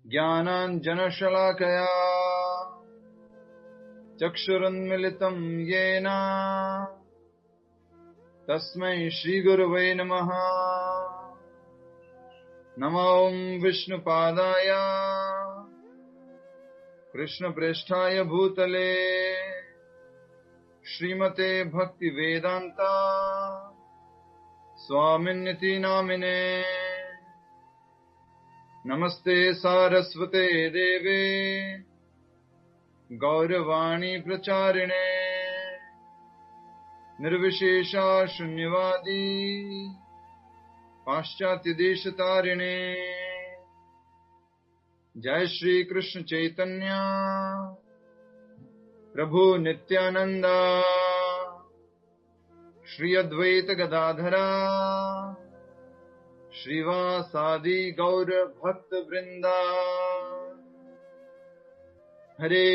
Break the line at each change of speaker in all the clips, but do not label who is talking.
ज्ञानाञ्जनशलाकया चक्षुरुन्मिलितं येन तस्मै श्रीगुरवे नमः। नमो विष्णुपादाय कृष्णप्रेष्ठाय भूतले श्रीमते भक्तिवेदान्त स्वामिन्निति नामिने। नमस्ते सारस्वते देवे गौरवाणी प्रचारिणे निर्विशेषा शून्यवादी पाश्चात्य देशतारिणे। जय श्री कृष्ण चैतन्य प्रभु नित्यानंद श्री अद्वैत गदाधरा श्रीवासादि गौर भक्त वृंदा। हरे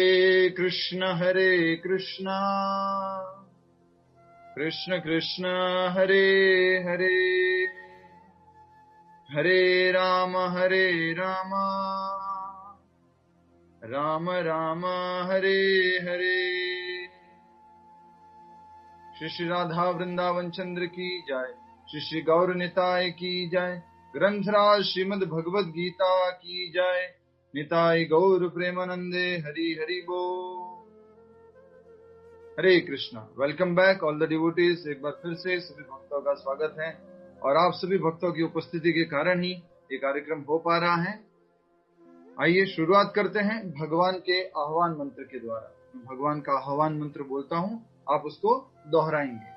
कृष्ण कृष्ण कृष्ण हरे हरे, हरे राम राम राम हरे हरे। श्री श्री राधा वृंदावन चंद्र की जय, श्री श्री गौर निताय की जय, ग्रंथराज श्रीमद् भगवद गीता की जय। निताय गौर प्रेमानंदे हरि हरि बोल। Hare Krishna. Welcome back all the devotees. एक बार फिर से सभी भक्तों का स्वागत है और आप सभी भक्तों की उपस्थिति के कारण ही ये कार्यक्रम हो पा रहा है। आइए शुरुआत करते हैं भगवान के आह्वान मंत्र के द्वारा। मैं भगवान का आह्वान मंत्र बोलता हूं, आप उसको दोहराएंगे।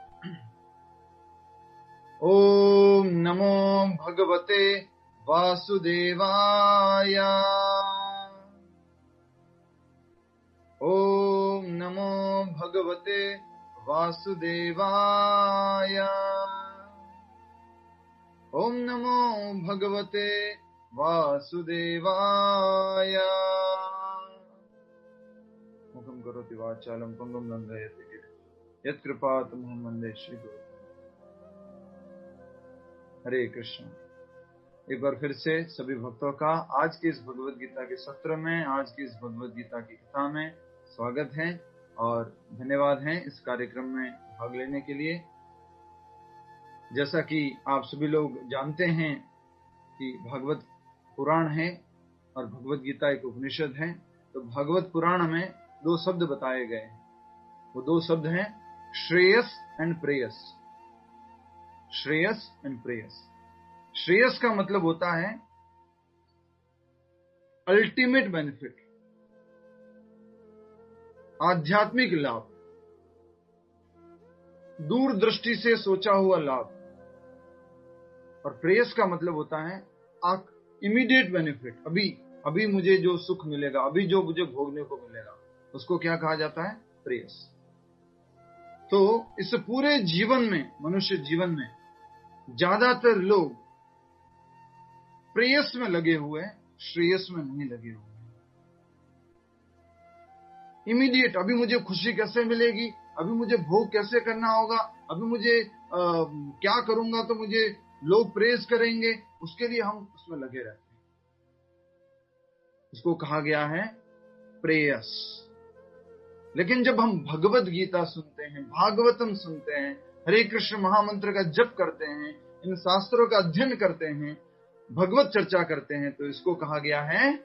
ओम नमो भगवते वासुदेवाय। ओम नमो भगवते वासुदेवाय। ओम नमो भगवते वासुदेवाय। मुखं करोति वाचालं पंगुं लंघयति गिरिं यत्कृपातमहं वन्दे श्रीगुरुं। हरे कृष्ण। एक बार फिर से सभी भक्तों का आज की इस भगवद गीता के सत्र में, आज की इस भगवद गीता की कथा में स्वागत है और धन्यवाद है इस कार्यक्रम में भाग लेने के लिए। जैसा कि आप सभी लोग जानते हैं कि भागवत पुराण है और भगवद गीता एक उपनिषद है, तो भागवत पुराण में दो शब्द बताए गए हैं। वो दो शब्द हैं श्रेयस एंड प्रेयस। श्रेयस एंड प्रेयस। श्रेयस का मतलब होता है अल्टीमेट बेनिफिट, आध्यात्मिक लाभ, दूरदृष्टि से सोचा हुआ लाभ। और प्रेयस का मतलब होता है इमीडिएट बेनिफिट, अभी मुझे जो सुख मिलेगा, अभी जो मुझे भोगने को मिलेगा, उसको क्या कहा जाता है? प्रेयस। तो इस पूरे जीवन में, मनुष्य जीवन में ज्यादातर लोग प्रेयस में लगे हुए हैं, श्रेयस में नहीं लगे हुए। इमीडिएट, अभी मुझे खुशी कैसे मिलेगी, अभी मुझे भोग कैसे करना होगा, अभी मुझे क्या करूंगा तो मुझे लोग प्रेज करेंगे, उसके लिए हम उसमें लगे रहते हैं। इसको कहा गया है प्रेयस। लेकिन जब हम भगवद गीता सुनते हैं, भागवतम सुनते हैं, हरे कृष्ण महामंत्र का जप करते हैं, इन शास्त्रों का अध्ययन करते हैं, भगवत चर्चा करते हैं, तो इसको कहा गया है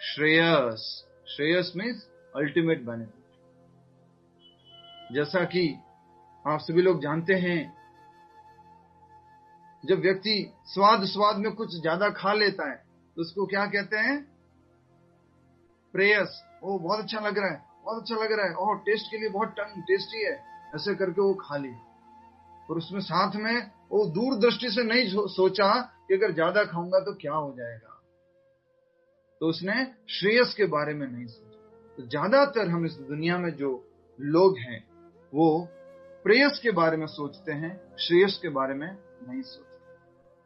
Shreyas. Shreyas means ultimate benefit. जैसा कि आप सभी लोग जानते हैं, जब व्यक्ति स्वाद में कुछ ज्यादा खा लेता है तो उसको क्या कहते हैं? प्रेयस। ओ बहुत अच्छा लग रहा है, बहुत अच्छा लग रहा है, ओह टेस्ट के लिए बहुत टेस्टी है, ऐसे करके वो खा लिया। और उसमें साथ में वो दूर दृष्टि से नहीं सोचा कि अगर ज्यादा खाऊंगा तो क्या हो जाएगा, तो उसने श्रेयस के बारे में नहीं सोचा। तो ज्यादातर हम इस दुनिया में जो लोग हैं वो प्रेयस के बारे में सोचते हैं, श्रेयस के बारे में नहीं सोचते।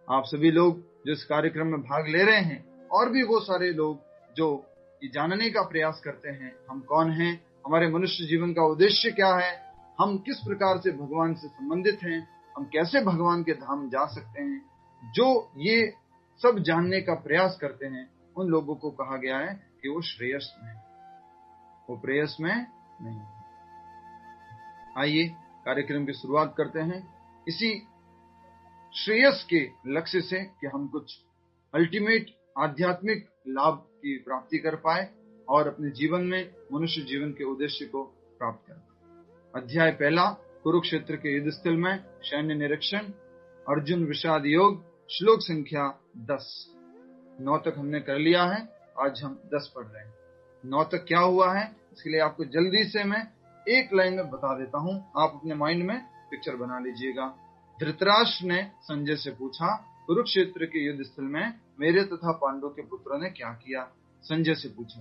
आप सभी लोग जो इस कार्यक्रम में भाग ले रहे हैं, और भी वो सारे लोग जो ये जानने का प्रयास करते हैं हम कौन हैं, हमारे मनुष्य जीवन का उद्देश्य क्या है, हम किस प्रकार से भगवान से संबंधित हैं, हम कैसे भगवान के धाम जा सकते हैं, जो ये सब जानने का प्रयास करते हैं, उन लोगों को कहा गया है कि वो श्रेयस में है, वो प्रेयस में नहीं है। आइए कार्यक्रम की शुरुआत करते हैं इसी श्रेयस के लक्ष्य से कि हम कुछ अल्टीमेट आध्यात्मिक लाभ की प्राप्ति कर पाए और अपने जीवन में मनुष्य जीवन के उद्देश्य को प्राप्त कर। अध्याय पहला, कुरुक्षेत्र के युद्ध स्थल में सैन्य निरीक्षण, अर्जुन विषाद योग, श्लोक संख्या 10। 9 तक हमने कर लिया है, आज हम 10 पढ़ रहे हैं। 9 तक क्या हुआ है इसके लिए आपको जल्दी से मैं एक लाइन में बता देता हूं, आप अपने माइंड में पिक्चर बना लीजिएगा। धृतराष्ट्र ने संजय से पूछा, कुरुक्षेत्र के युद्ध स्थल में मेरे तथा पांडव के पुत्रों ने क्या किया? संजय से पूछा।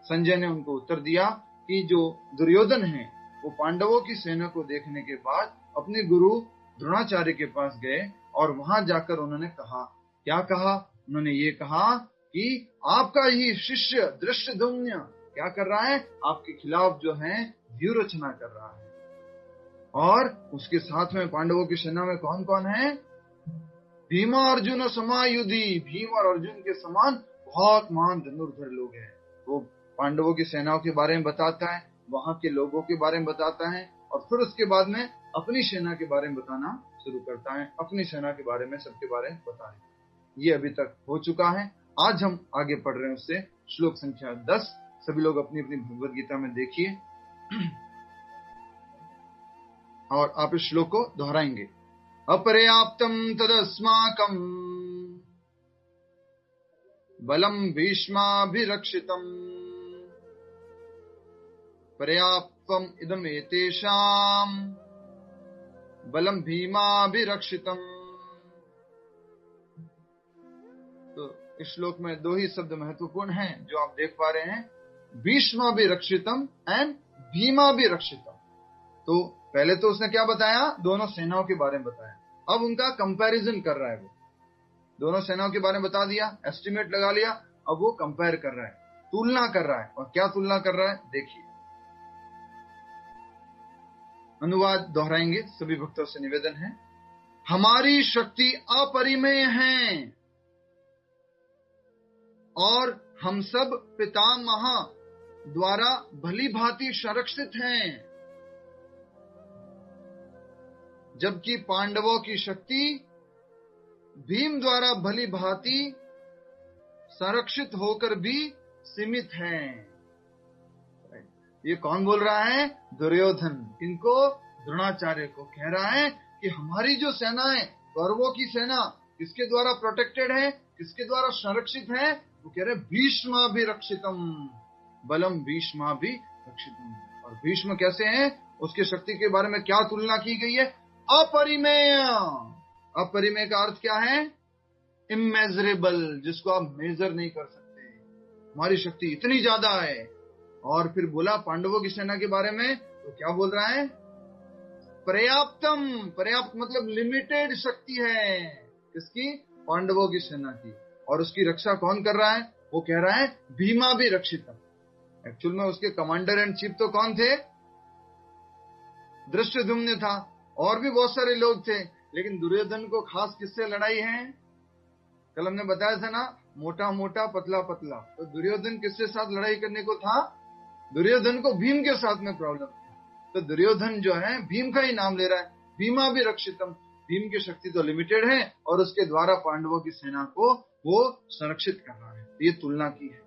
संजय ने उनको उत्तर दिया कि जो दुर्योधन है वो पांडवों की सेना को देखने के बाद अपने गुरु द्रोणाचार्य के पास गए और वहां जाकर उन्होंने कहा, क्या कहा? उन्होंने ये कहा कि आपका ही शिष्य धृष्टद्युम्न क्या कर रहा है? आपके खिलाफ जो है व्यूह रचना कर रहा है। और उसके साथ में पांडवों की सेना में कौन कौन है? भीमा अर्जुन समायुधि, भीम और अर्जुन के समान बहुत महान धनुर्धर लोग हैं। वो पांडवों की सेनाओं के बारे में बताता है, वहां के लोगों के बारे में बताता है और फिर उसके बाद में अपनी सेना के बारे में बताना शुरू करता है, अपनी सेना के बारे में, सबके बारे में बता है। ये अभी तक हो चुका है। आज हम आगे पढ़ रहे हैं उससे श्लोक संख्या 10। सभी लोग अपनी अपनी भगवद गीता में देखिए और आप इस श्लोक को दोहराएंगे। अपर्याप्तम तदस्माकं बलम भीष्माभिरक्षितम पर्याप्तम इदम एतेषां बलम भीमाभिरक्षितम। तो इस श्लोक में 2 ही शब्द महत्वपूर्ण हैं जो आप देख पा रहे हैं, भीष्माभिरक्षितम एंड भीमाभिरक्षितम। तो पहले तो उसने क्या बताया? दोनों सेनाओं के बारे में बताया। अब उनका कंपैरिजन कर रहा है। वो दोनों सेनाओं के बारे में बता दिया, एस्टिमेट लगा लिया, अब वो कंपेयर कर रहा है, तुलना कर रहा है। और क्या तुलना कर रहा है देखिए। अनुवाद दोहराएंगे, सभी भक्तों से निवेदन है। हमारी शक्ति अपरिमेय है और हम सब पितामह द्वारा भली भांति संरक्षित हैं, जबकि पांडवों की शक्ति भीम द्वारा भली भांति संरक्षित होकर भी सीमित है। ये कौन बोल रहा है? दुर्योधन। इनको द्रोणाचार्य को कह रहा है कि हमारी जो सेना है, कौरवों की सेना, किसके द्वारा प्रोटेक्टेड है, किसके द्वारा संरक्षित है? वो कह रहे भीष्माभिरक्षितम, बलम भीष्माभिरक्षितम। और भीष्म कैसे हैं? उसकी शक्ति के बारे में क्या तुलना की गई है? अपरिमेय। अपरिमेय का अर्थ क्या है? इमेजरेबल, जिसको आप मेजर नहीं कर सकते। हमारी शक्ति इतनी ज्यादा है। और फिर बोला पांडवों की सेना के बारे में, तो क्या बोल रहा है? पर्याप्तम। पर्याप्त मतलब लिमिटेड शक्ति है। किसकी? पांडवों की सेना की। और उसकी रक्षा कौन कर रहा है? वो कह रहा है भीमाभिरक्षितम। एक्चुअल में उसके कमांडर एंड चीफ तो कौन थे? धृष्टद्युम्न था, और भी बहुत सारे लोग थे, लेकिन दुर्योधन को खास किससे लड़ाई है? कल हमने बताया था ना, मोटा मोटा पतला पतला। तो दुर्योधन किसके साथ लड़ाई करने को था? दुर्योधन को भीम के साथ में प्रॉब्लम था। तो दुर्योधन जो है भीम का ही नाम ले रहा है, भीमाभिरक्षितम। भीम की शक्ति तो लिमिटेड है और उसके द्वारा पांडवों की सेना को वो संरक्षित कर रहा है। ये तुलना की है।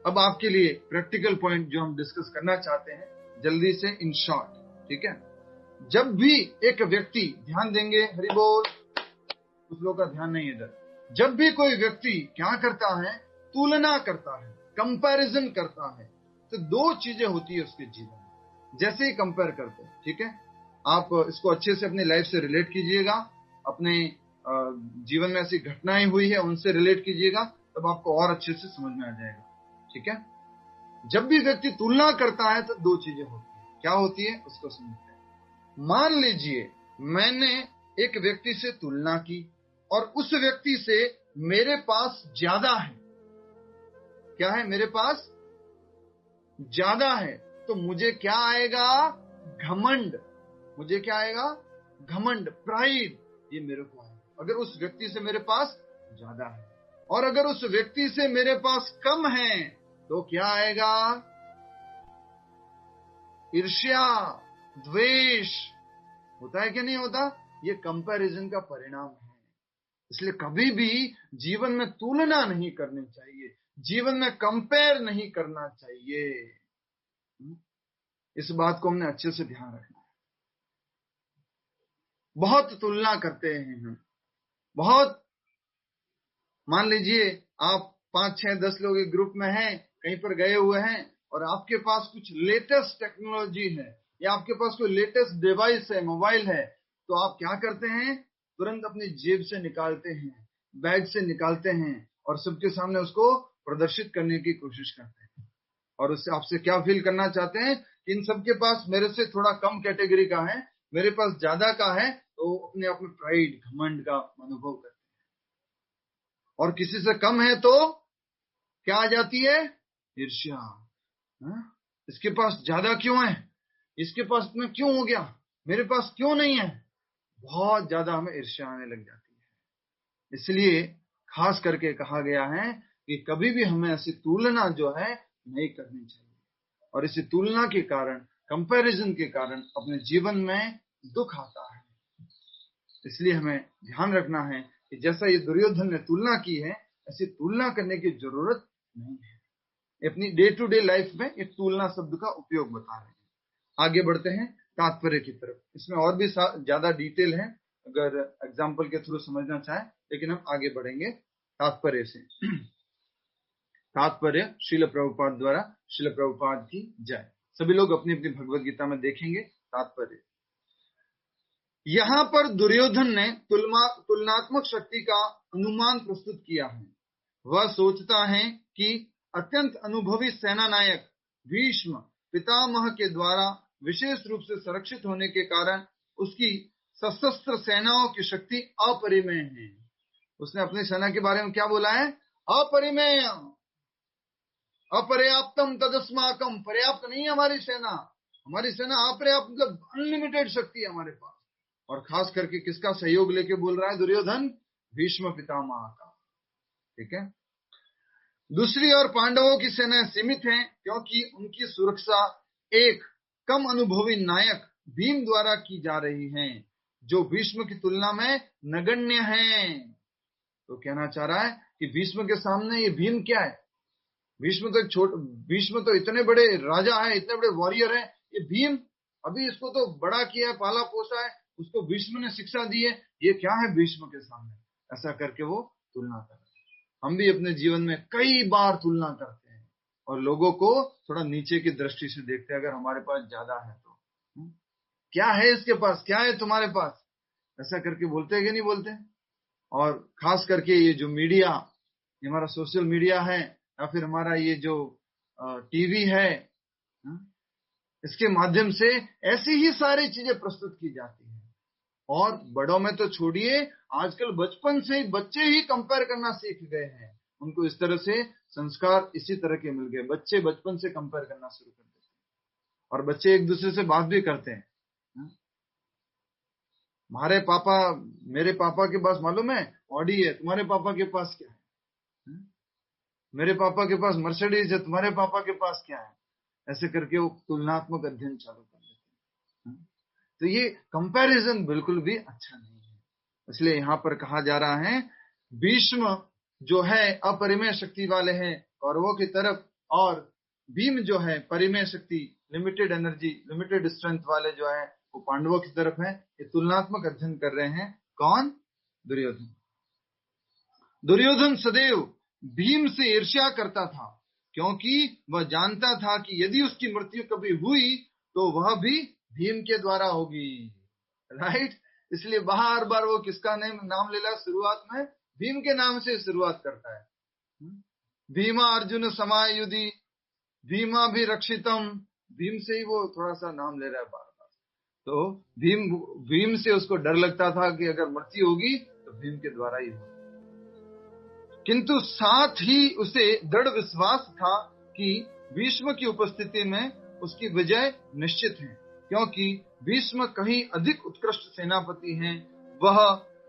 अब आपके लिए प्रैक्टिकल पॉइंट जो हम डिस्कस करना चाहते हैं, जल्दी से इन शॉर्ट, ठीक है? जब भी एक व्यक्ति, ध्यान देंगे, हरि बोल, कुछ लोग का ध्यान नहीं इधर। जब भी कोई व्यक्ति क्या करता है? तुलना करता है, कंपैरिजन करता है, तो 2 चीजें होती है उसके जीवन में। जैसे ही कंपेयर करते हैं, ठीक है, आप इसको अच्छे से अपनी लाइफ से रिलेट कीजिएगा, अपने जीवन में ऐसी घटनाएं हुई है उनसे रिलेट कीजिएगा, तब आपको और अच्छे से समझ में आ जाएगा, ठीक है? जब भी व्यक्ति तुलना करता है तो 2 चीजें होती है। क्या होती है उसको समझते हैं। मान लीजिए मैंने एक व्यक्ति से तुलना की और उस व्यक्ति से मेरे पास ज्यादा है। क्या है? मेरे पास ज्यादा है। तो मुझे क्या आएगा? घमंड। मुझे क्या आएगा? घमंड, प्राइड, ये मेरे को आएगा अगर उस व्यक्ति से मेरे पास ज्यादा है। और अगर उस व्यक्ति से मेरे पास कम है तो क्या आएगा? ईर्ष्या, द्वेष। होता है कि नहीं होता? ये कंपैरिजन का परिणाम है। इसलिए कभी भी जीवन में तुलना नहीं करनी चाहिए, जीवन में कंपेयर नहीं करना चाहिए। इस बात को हमने अच्छे से ध्यान रखना है। बहुत तुलना करते हैं हम, बहुत। मान लीजिए आप 5, 6, 10 लोग एक ग्रुप में हैं, कहीं पर गए हुए हैं और आपके पास कुछ लेटेस्ट टेक्नोलॉजी है या आपके पास कोई लेटेस्ट डिवाइस है, मोबाइल है, तो आप क्या करते हैं? तुरंत अपनी जेब से निकालते हैं, बैग से निकालते हैं और सबके सामने उसको प्रदर्शित करने की कोशिश करते हैं। और उससे आपसे क्या फील करना चाहते हैं कि इन सबके पास मेरे से थोड़ा कम कैटेगरी का है, मेरे पास ज्यादा का है, तो अपने आप में प्राइड, घमंड का अनुभव करते हैं। और किसी से कम है तो क्या आ जाती है? ईर्ष्या। इसके पास ज्यादा क्यों है, इसके पास इतना क्यों हो गया, मेरे पास क्यों नहीं है? बहुत ज्यादा हमें ईर्ष्या आने लग जाती है। इसलिए खास करके कहा गया है कि कभी भी हमें ऐसी तुलना जो है नहीं करनी चाहिए। और इसी तुलना के कारण, कंपैरिजन के कारण अपने जीवन में दुख आता है। इसलिए हमें ध्यान रखना है कि जैसा ये दुर्योधन ने तुलना की है, ऐसी तुलना करने की जरूरत नहीं है। अपनी डे टू डे लाइफ में एक तुलना शब्द का उपयोग बता रहे हैं। आगे बढ़ते हैं तात्पर्य की तरफ। इसमें और भी ज्यादा डिटेल है, अगर एग्जाम्पल के थ्रू समझना चाहें, लेकिन हम आगे बढ़ेंगे तात्पर्य से। तात्पर्य श्रील प्रभुपाद द्वारा। श्रील प्रभुपाद की जय। सभी लोग अपनी अपनी भगवत गीता में देखेंगे तात्पर्य। यहां पर दुर्योधन ने तुलनात्मक शक्ति का अनुमान प्रस्तुत किया है। वह सोचता है कि अत्यंत अनुभवी सेना नायक भीष्म पितामह के द्वारा विशेष रूप से संरक्षित होने के कारण उसकी सशस्त्र सेनाओं की शक्ति अपरिमेय है। उसने अपनी सेना के बारे में क्या बोला है? अपरिमेय, अपर्याप्तम तदस्माकम। पर्याप्त नहीं है हमारी सेना अपर्याप्त, मतलब अनलिमिटेड शक्ति है हमारे पास। और खास करके किसका सहयोग लेके बोल रहा है दुर्योधन? भीष्म पितामह का। ठीक है। दूसरी ओर पांडवों की सेना सीमित है क्योंकि उनकी सुरक्षा एक कम अनुभवी नायक भीम द्वारा की जा रही है, जो भीष्म की तुलना में नगण्य है। तो कहना चाह रहा है कि भीष्म के सामने ये भीम क्या है? भीष्म तो इतने बड़े राजा है, इतने बड़े वॉरियर है। ये भीम अभी इसको तो बड़ा किया है, पाला पोसा है, उसको भीष्म ने शिक्षा दी है, ये क्या है भीष्म के सामने? ऐसा करके वो तुलना कर रहे हैं। हम भी अपने जीवन में कई बार तुलना करते हैं और लोगों को थोड़ा नीचे की दृष्टि से देखते हैं। अगर हमारे पास ज्यादा है तो क्या है इसके पास, क्या है तुम्हारे पास, ऐसा करके बोलते हैं कि नहीं बोलते? और खास करके ये जो मीडिया, ये हमारा सोशल मीडिया है या फिर हमारा ये जो टीवी है, इसके माध्यम से ऐसी ही सारी चीजें प्रस्तुत की जाती हैं। और बड़ों में तो छोड़िए, आजकल बचपन से ही बच्चे ही कंपेयर करना सीख गए हैं। उनको इस तरह से संस्कार इसी तरह के मिल गए। बच्चे बचपन से कंपेयर करना शुरू कर देते हैं और बच्चे एक दूसरे से बात भी करते हैं। हमारे पापा, मेरे पापा के पास मालूम है ऑडी है, तुम्हारे पापा के पास क्या है? मेरे पापा के पास मर्सिडीज है, तुम्हारे पापा के पास क्या है? ऐसे करके वो तुलनात्मक अध्ययन चालू कर देते हैं। तो ये कंपैरिजन बिल्कुल भी अच्छा नहीं है। इसलिए यहाँ पर कहा जा रहा है भीष्म जो है अपरिमेय शक्ति वाले हैं कौरवों की तरफ, और भीम जो है परिमेय शक्ति, लिमिटेड एनर्जी, लिमिटेड स्ट्रेंथ वाले जो है वो पांडवों की तरफ है। ये तुलनात्मक अध्ययन कर रहे हैं। कौन? दुर्योधन। दुर्योधन सदैव भीम से ईर्ष्या करता था क्योंकि वह जानता था कि यदि उसकी मृत्यु कभी हुई तो वह भी भीम के द्वारा होगी। राइट? इसलिए बार बार वो किसका नाम ले रहा? शुरुआत में भीम के नाम से शुरुआत करता है। भीमा अर्जुन समायुधि भीमा भी रक्षितम। भीम से ही वो थोड़ा सा नाम ले रहा है बार बार। तो भीम से उसको डर लगता था कि अगर मृत्यु होगी तो भीम के द्वारा ही होगी। किंतु साथ ही उसे दृढ़ विश्वास था कि भीष्म की उपस्थिति में उसकी विजय निश्चित है, क्योंकि भीष्म कहीं अधिक उत्कृष्ट सेनापति हैं। वह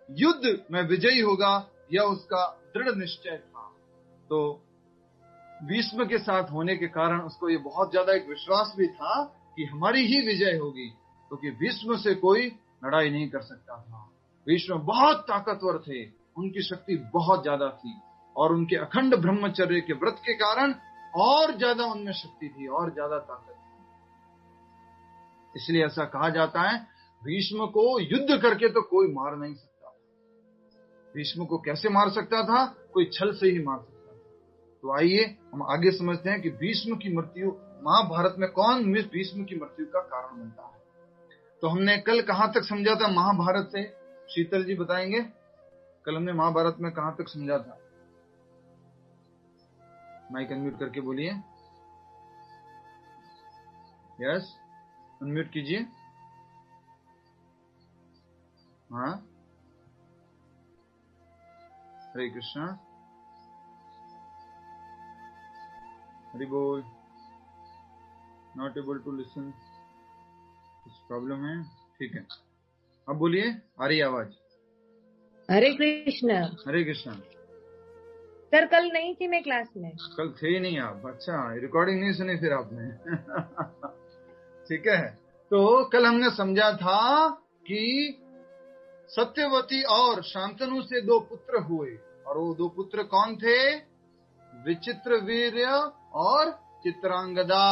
युद्ध में विजयी होगा, यह उसका दृढ़ निश्चय था। तो भीष्म के साथ होने के कारण उसको ये बहुत ज्यादा एक विश्वास भी था कि हमारी ही विजय होगी, क्योंकि भीष्म से कोई लड़ाई नहीं कर सकता था। भीष्म बहुत ताकतवर थे, उनकी शक्ति बहुत ज्यादा थी, और उनके अखंड ब्रह्मचर्य के व्रत के कारण और ज्यादा उनमें शक्ति थी, और ज्यादा ताकत थी। इसलिए ऐसा कहा जाता है, भीष्म को युद्ध करके तो कोई मार नहीं सकता। भीष्म को कैसे मार सकता था? कोई छल से ही मार सकता था। तो आइए हम आगे समझते हैं कि भीष्म की मृत्यु, महाभारत में कौन भीष्म की मृत्यु का कारण बनता है। तो हमने कल कहां तक समझा था महाभारत से? शीतल जी बताएंगे, कल हमने महाभारत में कहां तक समझा था? माइक अनम्यूट करके बोलिए। यस, अनम्यूट कीजिए। हाँ, हरे कृष्णा, हरि बोल। नॉट एबल टू लिसन, कुछ प्रॉब्लम है? ठीक है, अब बोलिए, आ रही आवाज?
हरे कृष्ण।
हरे कृष्णा।
सर कल नहीं थी मैं क्लास में। कल
थे ही नहीं आप? अच्छा, रिकॉर्डिंग नहीं सुनी फिर आपने। ठीक है, तो कल हमने समझा था कि सत्यवती और शांतनु से 2 पुत्र हुए, और वो 2 पुत्र कौन थे? विचित्रवीर्य और चित्रांगदा।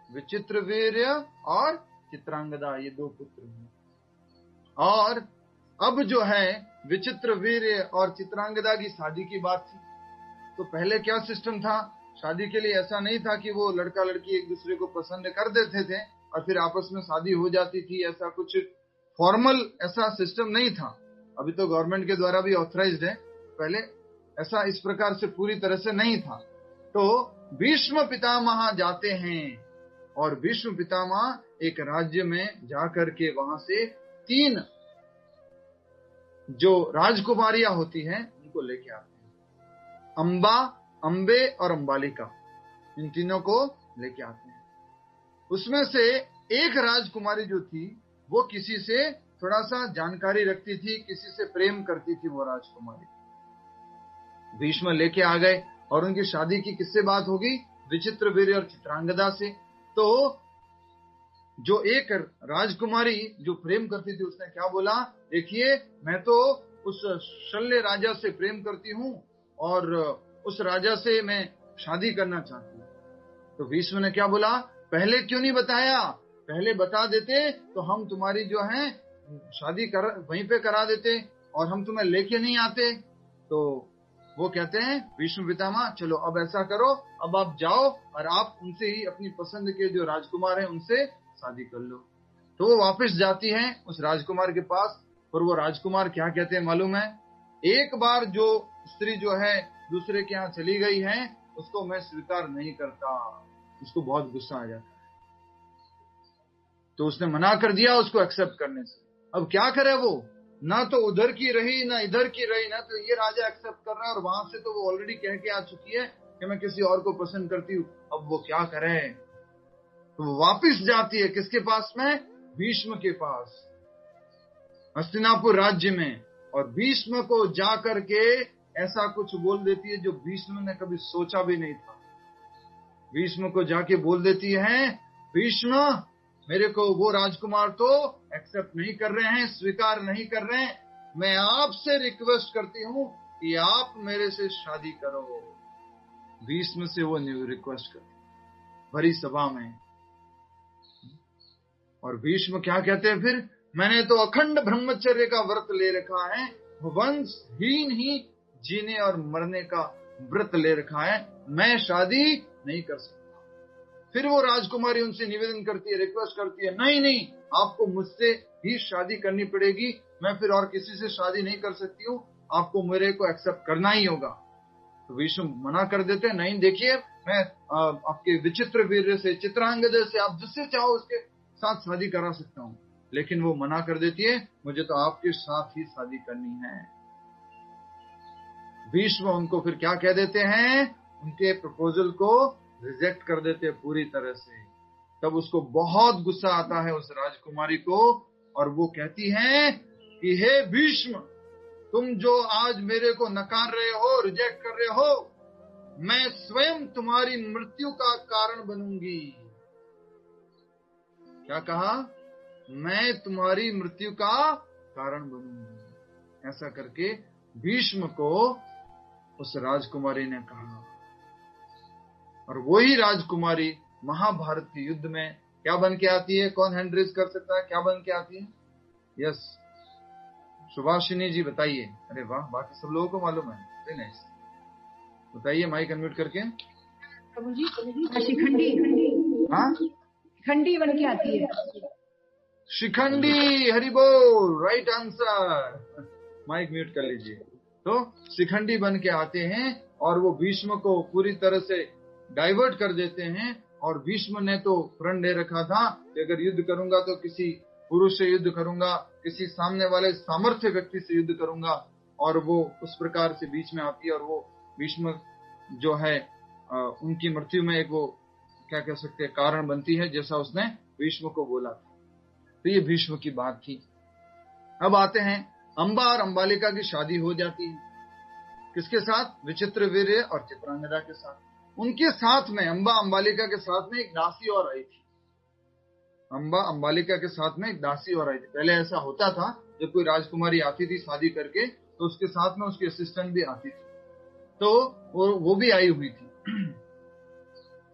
विचित्रवीर्य और चित्रांगदा, ये 2 पुत्र हैं। और अब जो है विचित्रवीर्य और चित्रांगदा की शादी की बात थी। तो पहले क्या सिस्टम था? शादी के लिए ऐसा नहीं था कि वो लड़का लड़की एक दूसरे को पसंद कर देते थे और फिर आपस में शादी हो जाती थी। ऐसा कुछ फॉर्मल ऐसा सिस्टम नहीं था। अभी तो गवर्नमेंट के द्वारा भी ऑथराइज्ड है, पहले ऐसा इस प्रकार से पूरी तरह से नहीं था। तो भीष्म पितामह जाते हैं, और भीष्म पितामह एक राज्य में जाकर के वहां से 3 जो राजकुमारियां होती हैं उनको लेके आते हैं। अंबा, अंबे और अंबालिका, इन तीनों को लेके आते हैं। उसमें से एक राजकुमारी जो थी वो किसी से थोड़ा सा जानकारी रखती थी, किसी से प्रेम करती थी वो राजकुमारी। भीष्म लेके आ गए और उनकी शादी की किससे बात होगी? विचित्रवीर्य और चित्रांगदा से। तो जो एक राजकुमारी जो प्रेम करती थी उसने क्या बोला? देखिए, मैं तो उस शल्य राजा से प्रेम करती हूँ और उस राजा से मैं शादी करना चाहती हूँ। तो भीष्म ने क्या बोला? पहले क्यों नहीं बताया? पहले बता देते तो हम तुम्हारी जो है शादी वहीं पे करा देते और हम तुम्हें लेके नहीं आते। तो वो कहते हैं भीष्म पितामह, चलो अब ऐसा करो, अब आप जाओ और आप उनसे ही अपनी पसंद के जो राजकुमार हैं उनसे शादी कर लो। तो वो वापस जाती हैं उस राजकुमार के पास, और वो राजकुमार क्या कहते हैं मालूम है? एक बार जो स्त्री जो है दूसरे के यहाँ चली गई है उसको मैं स्वीकार नहीं करता। उसको बहुत गुस्सा आ जाता है, तो उसने मना कर दिया उसको एक्सेप्ट करने से। अब क्या करे वो? ना तो उधर की रही ना इधर की रही, ना तो ये राजा एक्सेप्ट कर रहा है, और वहां से तो वो ऑलरेडी कह के आ चुकी है कि मैं किसी और को पसंद करती हूँ। अब वो क्या करे? तो वो वापिस जाती है किसके पास में? भीष्म के पास, हस्तिनापुर राज्य में। और भीष्म को जाकर के ऐसा कुछ बोल देती है जो भीष्म ने कभी सोचा भी नहीं था। भीष्म को जाके बोल देती है, भीष्म, मेरे को वो राजकुमार तो एक्सेप्ट नहीं कर रहे हैं, स्वीकार नहीं कर रहे हैं। मैं आपसे रिक्वेस्ट करती हूँ कि आप मेरे से शादी करो। भीष्म से वो रिक्वेस्ट करती भरी सभा में। और भीष्म क्या कहते हैं फिर? मैंने तो अखंड ब्रह्मचर्य का व्रत ले रखा है, वंशहीन ही जीने और मरने का व्रत ले रखा है, मैं शादी नहीं कर सकता। फिर वो राजकुमारी उनसे निवेदन करती है, रिक्वेस्ट करती है, नहीं नहीं, आपको मुझसे ही शादी करनी पड़ेगी, मैं फिर और किसी से शादी नहीं कर सकती हूँ, आपको मेरे को एक्सेप्ट करना ही होगा। तो भीष्म मना कर देते हैं, नहीं, देखिए, मैं आपके विचित्र वीर्य से, चित्रांगदा से, आप जिससे चाहो उसके साथ शादी करा सकता हूँ। लेकिन वो मना कर देती है, मुझे तो आपके साथ ही शादी करनी है। भीष्म उनको फिर क्या कह देते हैं? उनके प्रपोजल को रिजेक्ट कर देते हैं पूरी तरह से। तब उसको बहुत गुस्सा आता है उस राजकुमारी को, और वो कहती है कि हे भीष्म, तुम जो आज मेरे को नकार रहे हो, रिजेक्ट कर रहे हो, मैं स्वयं तुम्हारी मृत्यु का कारण बनूंगी। क्या कहा? मैं तुम्हारी मृत्यु का कारण बनूंगी। ऐसा करके भीष्म को उस राजकुमारी ने कहा। और वही राजकुमारी महाभारत के युद्ध में क्या बन के आती है? कौन हैंड रेज कर सकता है? क्या बन के आती है? यस, सुभाषिनी जी बताइए। अरे वाह, बाकी सब लोगों को मालूम है। वेरी नाइस, बताइए माइक अनम्यूट करके।
प्रभु जी, शिखंडी।
हाँ,
शिखंडी बन के आती है।
शिखंडी, हरि बोल, राइट आंसर। माइक म्यूट कर लीजिए। तो शिखंडी बन के आते हैं और वो भीष्म को पूरी तरह से डाइवर्ट कर देते हैं। और भीष्म ने तो प्रण ले रखा था कि अगर युद्ध करूंगा तो किसी पुरुष से युद्ध करूंगा, किसी सामने वाले सामर्थ्य व्यक्ति से युद्ध करूंगा। और वो उस प्रकार से बीच में आती है और वो भीष्म जो है उनकी मृत्यु में एक वो क्या कह सकते हैं कारण बनती है, जैसा उसने भीष्म को बोला था। तो ये भीष्म की बात थी। अब आते हैं, अंबा और अंबालिका की शादी हो जाती है। किसके साथ? विचित्रवीर्य और चित्रांगदा के साथ। उनके साथ में, अंबा अंबालिका के साथ में एक दासी और आई थी। अंबा अंबालिका के साथ में एक दासी और आई थी। पहले ऐसा होता था, जब कोई राजकुमारी आती थी शादी करके तो उसके साथ में उसकी असिस्टेंट भी आती थी। तो वो भी आई हुई थी।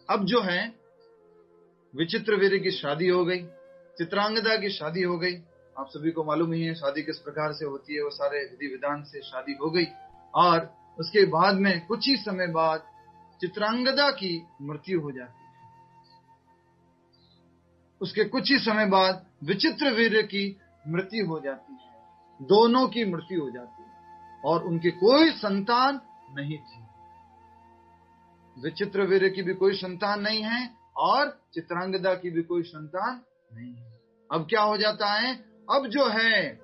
अब जो है विचित्रवीर्य की शादी हो गई, चित्रांगदा की शादी हो गई। आप सभी को मालूम ही है शादी किस प्रकार से होती है। वो सारे विधि विधान से शादी हो गई। और उसके बाद में कुछ ही समय बाद चित्रांगदा की मृत्यु हो जाती है। उसके कुछ ही समय बाद विचित्रवीर्य की मृत्यु हो जाती है। दोनों की मृत्यु हो जाती है और उनकी कोई संतान नहीं थी। विचित्रवीर्य की भी कोई संतान नहीं है और चित्रांगदा की भी कोई संतान नहीं है। अब क्या हो जाता है? अब जो है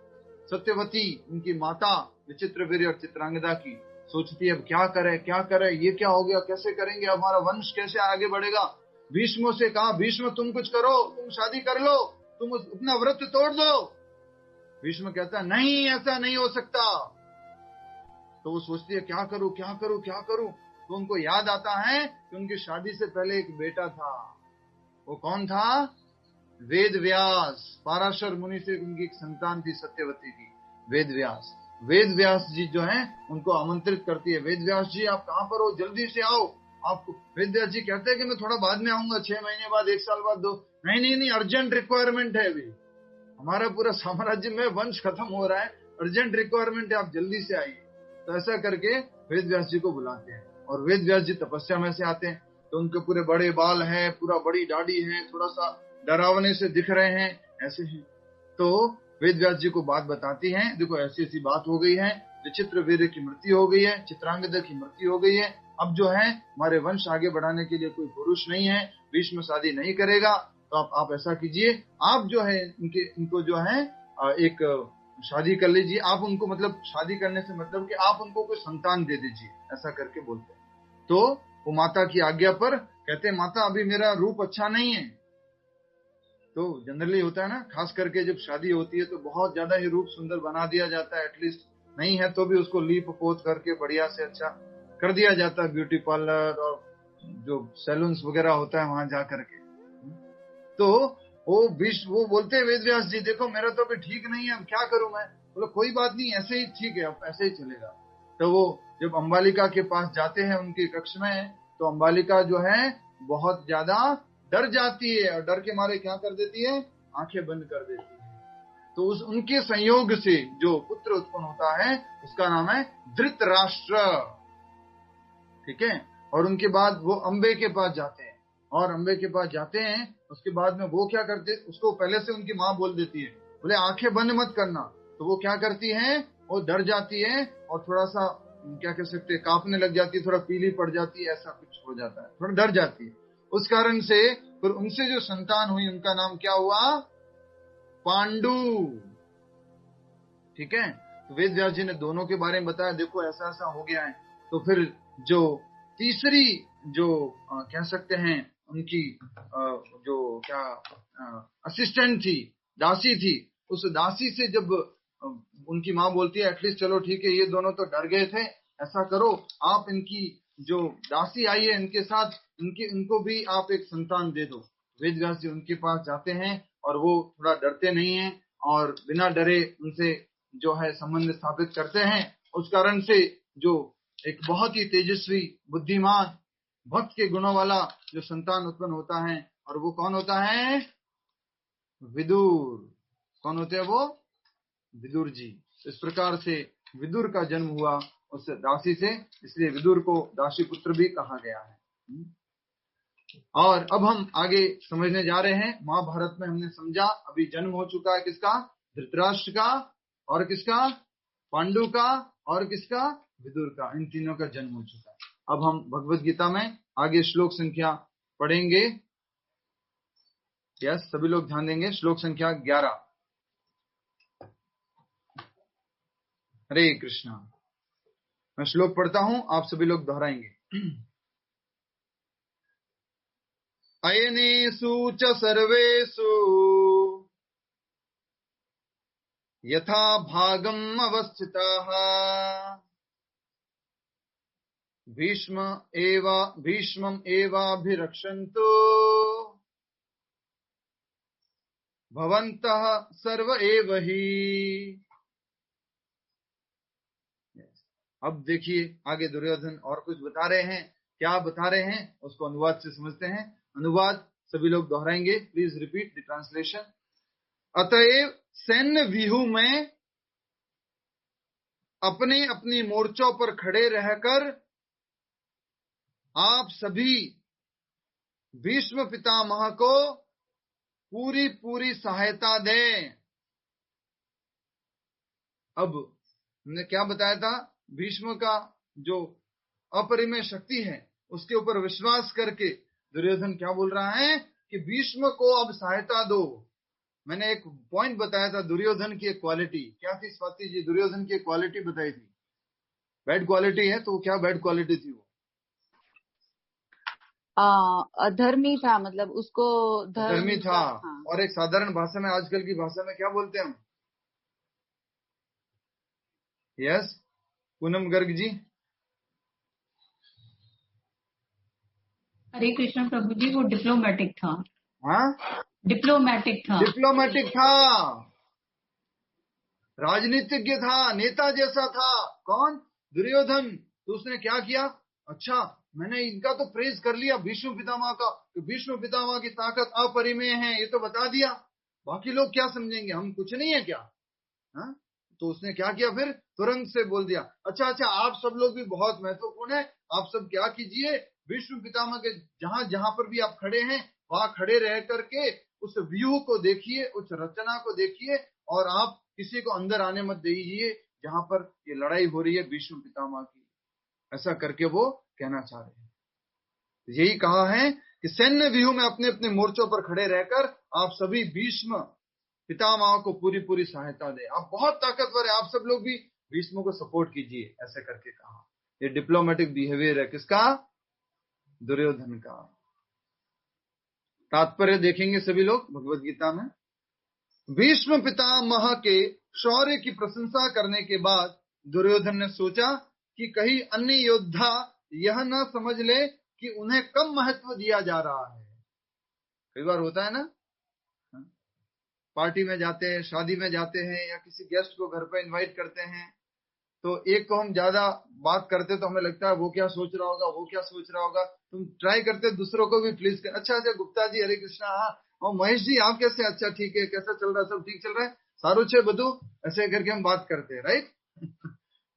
सत्यवती, उनकी माता विचित्रवीर्य और चित्रांगदा की, सोचती है अब क्या करे, क्या करे, ये क्या हो गया, कैसे करेंगे, हमारा वंश कैसे आगे बढ़ेगा। भीष्म से कहा, भीष्म तुम कुछ करो, तुम शादी कर लो, तुम अपना व्रत तोड़ दो। भीष्म कहता है नहीं, ऐसा नहीं हो सकता। तो वो सोचती है क्या करूं, क्या करूं, क्या करूं। तो उनको याद आता है कि उनकी शादी से पहले एक बेटा था। वो कौन था? वेद व्यास। पाराशर मुनि से उनकी एक संतान थी सत्यवती की, वेद व्यास। वेद व्यास जी जो हैं उनको आमंत्रित करती है, वेद व्यास जी आप कहां पर हो, जल्दी से आओ। आपको वेद व्यास जी कहते हैं कि मैं थोड़ा बाद में आऊंगा, 6 महीने बाद, 1 साल बाद, 2। नहीं, अर्जेंट रिक्वायरमेंट है, अभी हमारा पूरा साम्राज्य में वंश खत्म हो रहा है, अर्जेंट रिक्वायरमेंट है, आप जल्दी से आइए। तो ऐसा करके वेद व्यास जी को बुलाते हैं और वेद व्यास जी तपस्या में से आते हैं। तो उनके पूरे बड़े बाल हैं, पूरा बड़ी दाढ़ी है, थोड़ा सा डरावने से दिख रहे हैं, ऐसे हैं। तो वेद व्यास जी को बात बताती हैं, देखो ऐसी ऐसी बात हो गई है, विचित्रवीर्य की मृत्यु हो गई है, चित्रांगदा की मृत्यु हो गई है। अब जो है हमारे वंश आगे बढ़ाने के लिए कोई पुरुष नहीं है, भीष्म शादी नहीं करेगा। तो आप ऐसा कीजिए, आप जो है इनको जो है एक शादी कर लीजिए। आप उनको, मतलब शादी करने से मतलब कि आप उनको कोई संतान दे दीजिए, ऐसा करके बोलते हैं। तो वो माता की आज्ञा पर कहते हैं, माता अभी मेरा रूप अच्छा नहीं है। तो जनरली होता है ना, खास करके जब शादी होती है तो बहुत ज्यादा ही रूप सुंदर बना दिया जाता है। एटलीस्ट नहीं है तो भी उसको लीप पोत करके बढ़िया से अच्छा कर दिया जाता है, ब्यूटी पार्लर और जो सैलून्स वगैरह होता है वहां जा करके। तो वो बोलते हैं वेद व्यास जी, देखो मेरा तो अभी ठीक नहीं है, अब क्या करूं मैं। बोलो कोई बात नहीं, ऐसे ही ठीक है, अब ऐसे ही चलेगा। तो वो जब अंबालिका के पास जाते हैं उनके कक्ष में, तो अंबालिका जो है बहुत ज्यादा डर जाती है और डर के मारे क्या कर देती है, आंखें बंद कर देती है। तो उनके संयोग से जो पुत्र उत्पन्न होता है उसका नाम है धृतराष्ट्र। ठीक है। और उनके बाद वो अंबे के पास जाते हैं और अंबे के पास जाते हैं, उसके बाद में वो क्या करते, उसको पहले से उनकी माँ बोल देती है, बोले आंखें बंद मत करना। तो वो क्या करती है, वो डर जाती है और थोड़ा सा क्या कह सकते हैं, कांपने लग जाती है, थोड़ा पीली पड़ जाती है, ऐसा कुछ हो जाता है, थोड़ा डर जाती है। उस कारण से फिर उनसे जो संतान हुई उनका नाम क्या हुआ, पांडु। ठीक है। तो वेद व्यास जी ने दोनों के बारे में बताया, देखो ऐसा ऐसा हो गया है। तो फिर जो तीसरी जो कह सकते हैं उनकी जो क्या असिस्टेंट थी, दासी थी, उस दासी से जब उनकी माँ बोलती है एटलीस्ट चलो ठीक है, ये दोनों तो डर गए थे, ऐसा करो आप इनकी जो दासी आई है इनके साथ इनको भी आप एक संतान दे दो। वेदव्यास जी उनके पास जाते हैं और वो थोड़ा डरते नहीं हैं और बिना डरे उनसे जो है संबंध स्थापित करते हैं। उस कारण से जो एक बहुत ही तेजस्वी, बुद्धिमान, भक्त के गुणों वाला जो संतान उत्पन्न होता है, और वो कौन होता है? विदुर। कौन होते हैं वो? विदुर जी। इस प्रकार से विदुर का जन्म हुआ उस दासी से, इसलिए विदुर को दासी पुत्र भी कहा गया है। और अब हम आगे समझने जा रहे हैं। महाभारत में हमने समझा, अभी जन्म हो चुका है किसका? धृतराष्ट्र का, और किसका? पांडु का, और किसका? विदुर का। इन तीनों का जन्म हो चुका है। अब हम भगवत गीता में आगे श्लोक संख्या पढ़ेंगे। यस, सभी लोग ध्यान देंगे। श्लोक संख्या 11। हरे कृष्णा। मैं श्लोक पढ़ता हूं, आप सभी लोग दोहराएंगे। अयनेषु च सर्वेषु यथा भागम् अवस्थिताः भीष्मम् एवाभिरक्षन्तु भवन्तः सर्व एव हि। अब देखिए आगे दुर्योधन और कुछ बता रहे हैं। क्या बता रहे हैं उसको अनुवाद से समझते हैं। अनुवाद सभी लोग दोहराएंगे। Please repeat the translation. अतएव सैन्य व्यूह में अपने अपनी मोर्चों पर खड़े रहकर आप सभी भीष्म पितामह को पूरी पूरी सहायता दें। अब हमने क्या बताया था? भीष्म का जो अपरिमेय शक्ति है उसके ऊपर विश्वास करके दुर्योधन क्या बोल रहा है कि भीष्म को अब सहायता दो। मैंने एक पॉइंट बताया था दुर्योधन की एक क्वालिटी। क्या थी स्वाति जी? दुर्योधन की एक क्वालिटी बताई थी। बैड क्वालिटी है तो क्या बैड क्वालिटी थी? वो
अधर्मी था, मतलब उसको
धर्मी था।
हाँ।
और एक साधारण भाषा में, आजकल की भाषा में क्या बोलते हैं हम? यस, पूनम गर्ग जी।
हरे कृष्ण प्रभु जी, वो डिप्लोमेटिक था।
हाँ,
डिप्लोमेटिक था।
डिप्लोमेटिक था, राजनीतिज्ञ था, नेता जैसा था। कौन? दुर्योधन। तो उसने क्या किया? अच्छा, मैंने इनका तो प्रेज कर लिया भीष्म पितामह का, तो भीष्म पितामह की ताकत अपरिमेय है, ये तो बता दिया। बाकी लोग क्या समझेंगे? हम कुछ नहीं है क्या? हाँ? तो उसने क्या किया फिर? तुरंत से बोल दिया, अच्छा अच्छा, आप सब लोग भी बहुत महत्वपूर्ण है। आप सब क्या कीजिए, भीष्म पितामह के जहां जहां पर भी आप खड़े हैं वहां खड़े रह करके उस व्यूह को देखिए, उस रचना को देखिए, और आप किसी को अंदर आने मत दीजिए जहां पर ये लड़ाई हो रही है भीष्म पितामह की। ऐसा करके वो कहना चाह रहे हैं। यही कहा है कि सैन्य व्यूह में अपने अपने मोर्चों पर खड़े रहकर आप सभी भीष्म पितामह को पूरी पूरी सहायता दे। आप बहुत ताकतवर है, आप सब लोग भी भीष्म को सपोर्ट कीजिए, ऐसे करके कहा। ये डिप्लोमेटिक बिहेवियर है किसका? दुर्योधन का। तात्पर्य देखेंगे सभी लोग भगवत गीता में। भीष्म पितामह के शौर्य की प्रशंसा करने के बाद दुर्योधन ने सोचा कि कहीं अन्य योद्धा यह न समझ ले कि उन्हें कम महत्व दिया जा रहा है। कई बार होता है ना, पार्टी में जाते हैं, शादी में जाते हैं, या किसी गेस्ट को घर पे इनवाइट करते हैं, तो एक को हम ज्यादा बात करते तो हमें लगता है वो क्या सोच रहा होगा, वो क्या सोच रहा होगा। तुम ट्राई करते दूसरों को भी प्लीज कर, अच्छा अच्छा गुप्ता जी, हरे कृष्णा, हाँ, और महेश जी आप कैसे? अच्छा ठीक है, कैसा चल रहा है? सब ठीक चल रहा है, सारू छे बधु, ऐसे करके हम बात करते हैं, राइट?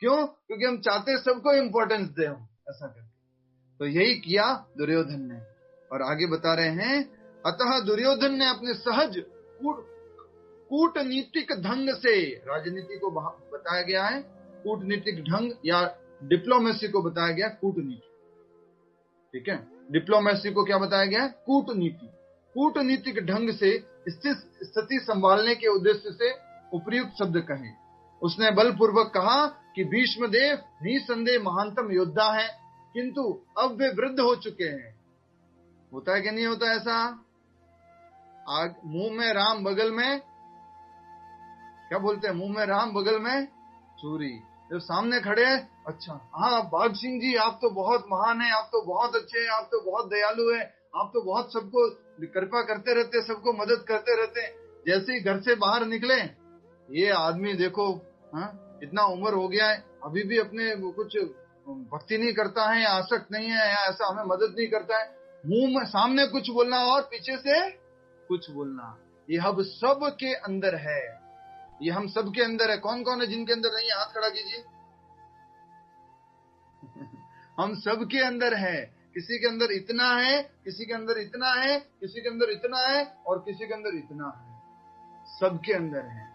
क्यों? क्योंकि हम चाहते हैं सबको इम्पोर्टेंस दे हम, ऐसा करके। तो यही किया दुर्योधन ने। और आगे बता रहे हैं, अतः दुर्योधन ने अपने सहज कूटनीतिक ढंग से, राजनीति को बताया गया है कूटनीतिक ढंग, या डिप्लोमेसी को बताया गया कूटनीति। ठीक है, डिप्लोमेसी को क्या बताया गया? कूटनीति। कूटनीतिक ढंग से स्थिति संभालने के उद्देश्य से उपयुक्त शब्द कहे। उसने बलपूर्वक कहा कि भीष्मदेव निसंदेह महानतम योद्धा है, किंतु अब वे वृद्ध हो चुके हैं। होता है कि नहीं होता ऐसा? मुंह में राम बगल में क्या बोलते हैं, मुंह में राम बगल में चूरी। जब सामने खड़े हैं, अच्छा हाँ बाघ सिंह जी आप तो बहुत महान है, आप तो बहुत अच्छे हैं, आप तो बहुत दयालु है, आप तो बहुत सबको कृपा करते रहते, सबको मदद करते रहते हैं। जैसे ही घर से बाहर निकले, ये आदमी देखो, हाँ इतना उम्र हो गया है, अभी भी अपने कुछ भक्ति नहीं करता है, या आसक्त नहीं है, या ऐसा हमें मदद नहीं करता है। मुंह में सामने कुछ बोलना और पीछे से कुछ बोलना, ये हम सब के अंदर है, ये हम सब के अंदर है। कौन कौन है जिनके अंदर नहीं है, हाथ खड़ा कीजिए। हम सब के अंदर है, किसी के अंदर इतना है, किसी के अंदर इतना है, किसी के अंदर इतना है, और किसी के अंदर इतना है, सबके अंदर है।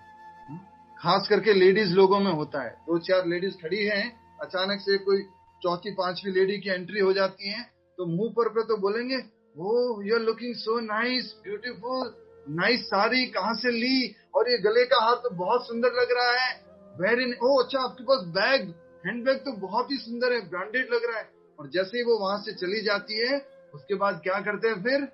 खास करके लेडीज लोगों में होता है। 2-4 लेडीज खड़ी हैं, अचानक से कोई चौथी पांचवी लेडी की एंट्री हो जाती है, तो मुंह पर पे तो बोलेंगे, oh you are looking so nice, beautiful, nice sari कहाँ से ली, और ये गले का हार तो बहुत सुंदर लग रहा है, वेरी, ओह अच्छा आपके पास बैग, हैंडबैग तो बहुत ही सुंदर है, ब्रांडेड लग रहा है। और जैसे ही वो वहां से चली जाती है, उसके बाद क्या करते हैं फिर,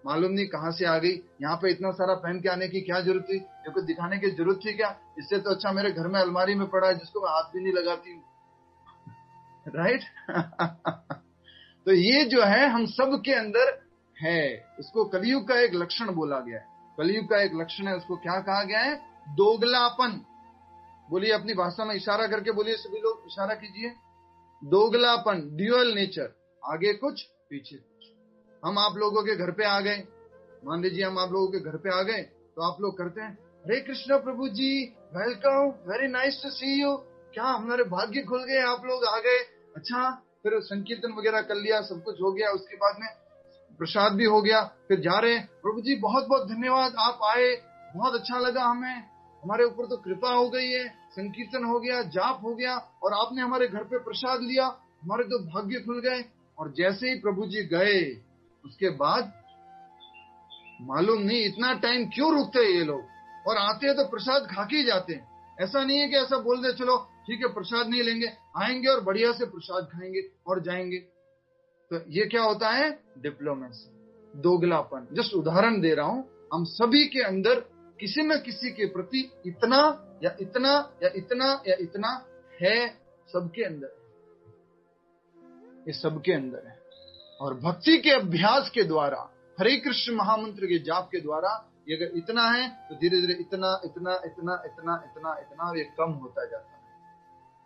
मालूम नहीं कहां से आ गई, यहाँ पे इतना सारा पहन के आने की क्या जरूरत थी, ये कुछ दिखाने की जरूरत थी क्या, इससे तो अच्छा मेरे घर में अलमारी में पड़ा है जिसको मैं हाथ भी नहीं लगाती हूँ, राइट। तो ये जो है हम सब के अंदर है, इसको कलयुग का एक लक्षण बोला गया है। कलयुग का एक लक्षण है, उसको क्या कहा गया है, दोगलापन। बोलिए अपनी भाषा में इशारा करके बोलिए, सभी लोग इशारा कीजिए, दोगलापन, ड्यूअल नेचर, आगे कुछ पीछे कुछ। हम आप लोगों के घर पे आ गए, मान लीजिए हम आप लोगों के घर पे आ गए, तो आप लोग करते हैं, हरे कृष्णा प्रभु जी, welcome, very nice to see you, क्या हमारे भाग्य खुल गए, आप लोग आ गए, अच्छा। फिर संकीर्तन वगैरह कर लिया, सब कुछ हो गया, उसके बाद में प्रसाद भी हो गया, फिर जा रहे हैं, प्रभु जी बहुत बहुत धन्यवाद आप आए, बहुत अच्छा लगा हमें, हमारे ऊपर तो कृपा हो गई है, संकीर्तन हो गया, जाप हो गया, और आपने हमारे घर पे प्रसाद लिया, हमारे तो भाग्य खुल गए। और जैसे ही प्रभु जी गए, उसके बाद मालूम नहीं इतना टाइम क्यों रुकते हैं ये लोग, और आते हैं तो प्रसाद खा के ही जाते हैं। ऐसा नहीं है कि ऐसा बोल दे चलो ठीक है प्रसाद नहीं लेंगे, आएंगे और बढ़िया से प्रसाद खाएंगे और जाएंगे। तो ये क्या होता है, डिप्लोमेसी, दोगलापन। जस्ट उदाहरण दे रहा हूं, हम सभी के अंदर किसी न किसी के प्रति इतना या इतना या इतना या इतना है, सबके अंदर, ये सबके अंदर है। और भक्ति के अभ्यास के द्वारा, हरे कृष्ण महामंत्र के जाप के द्वारा, ये अगर इतना है तो धीरे धीरे इतना इतना इतना इतना इतना इतना ये कम होता जाता है,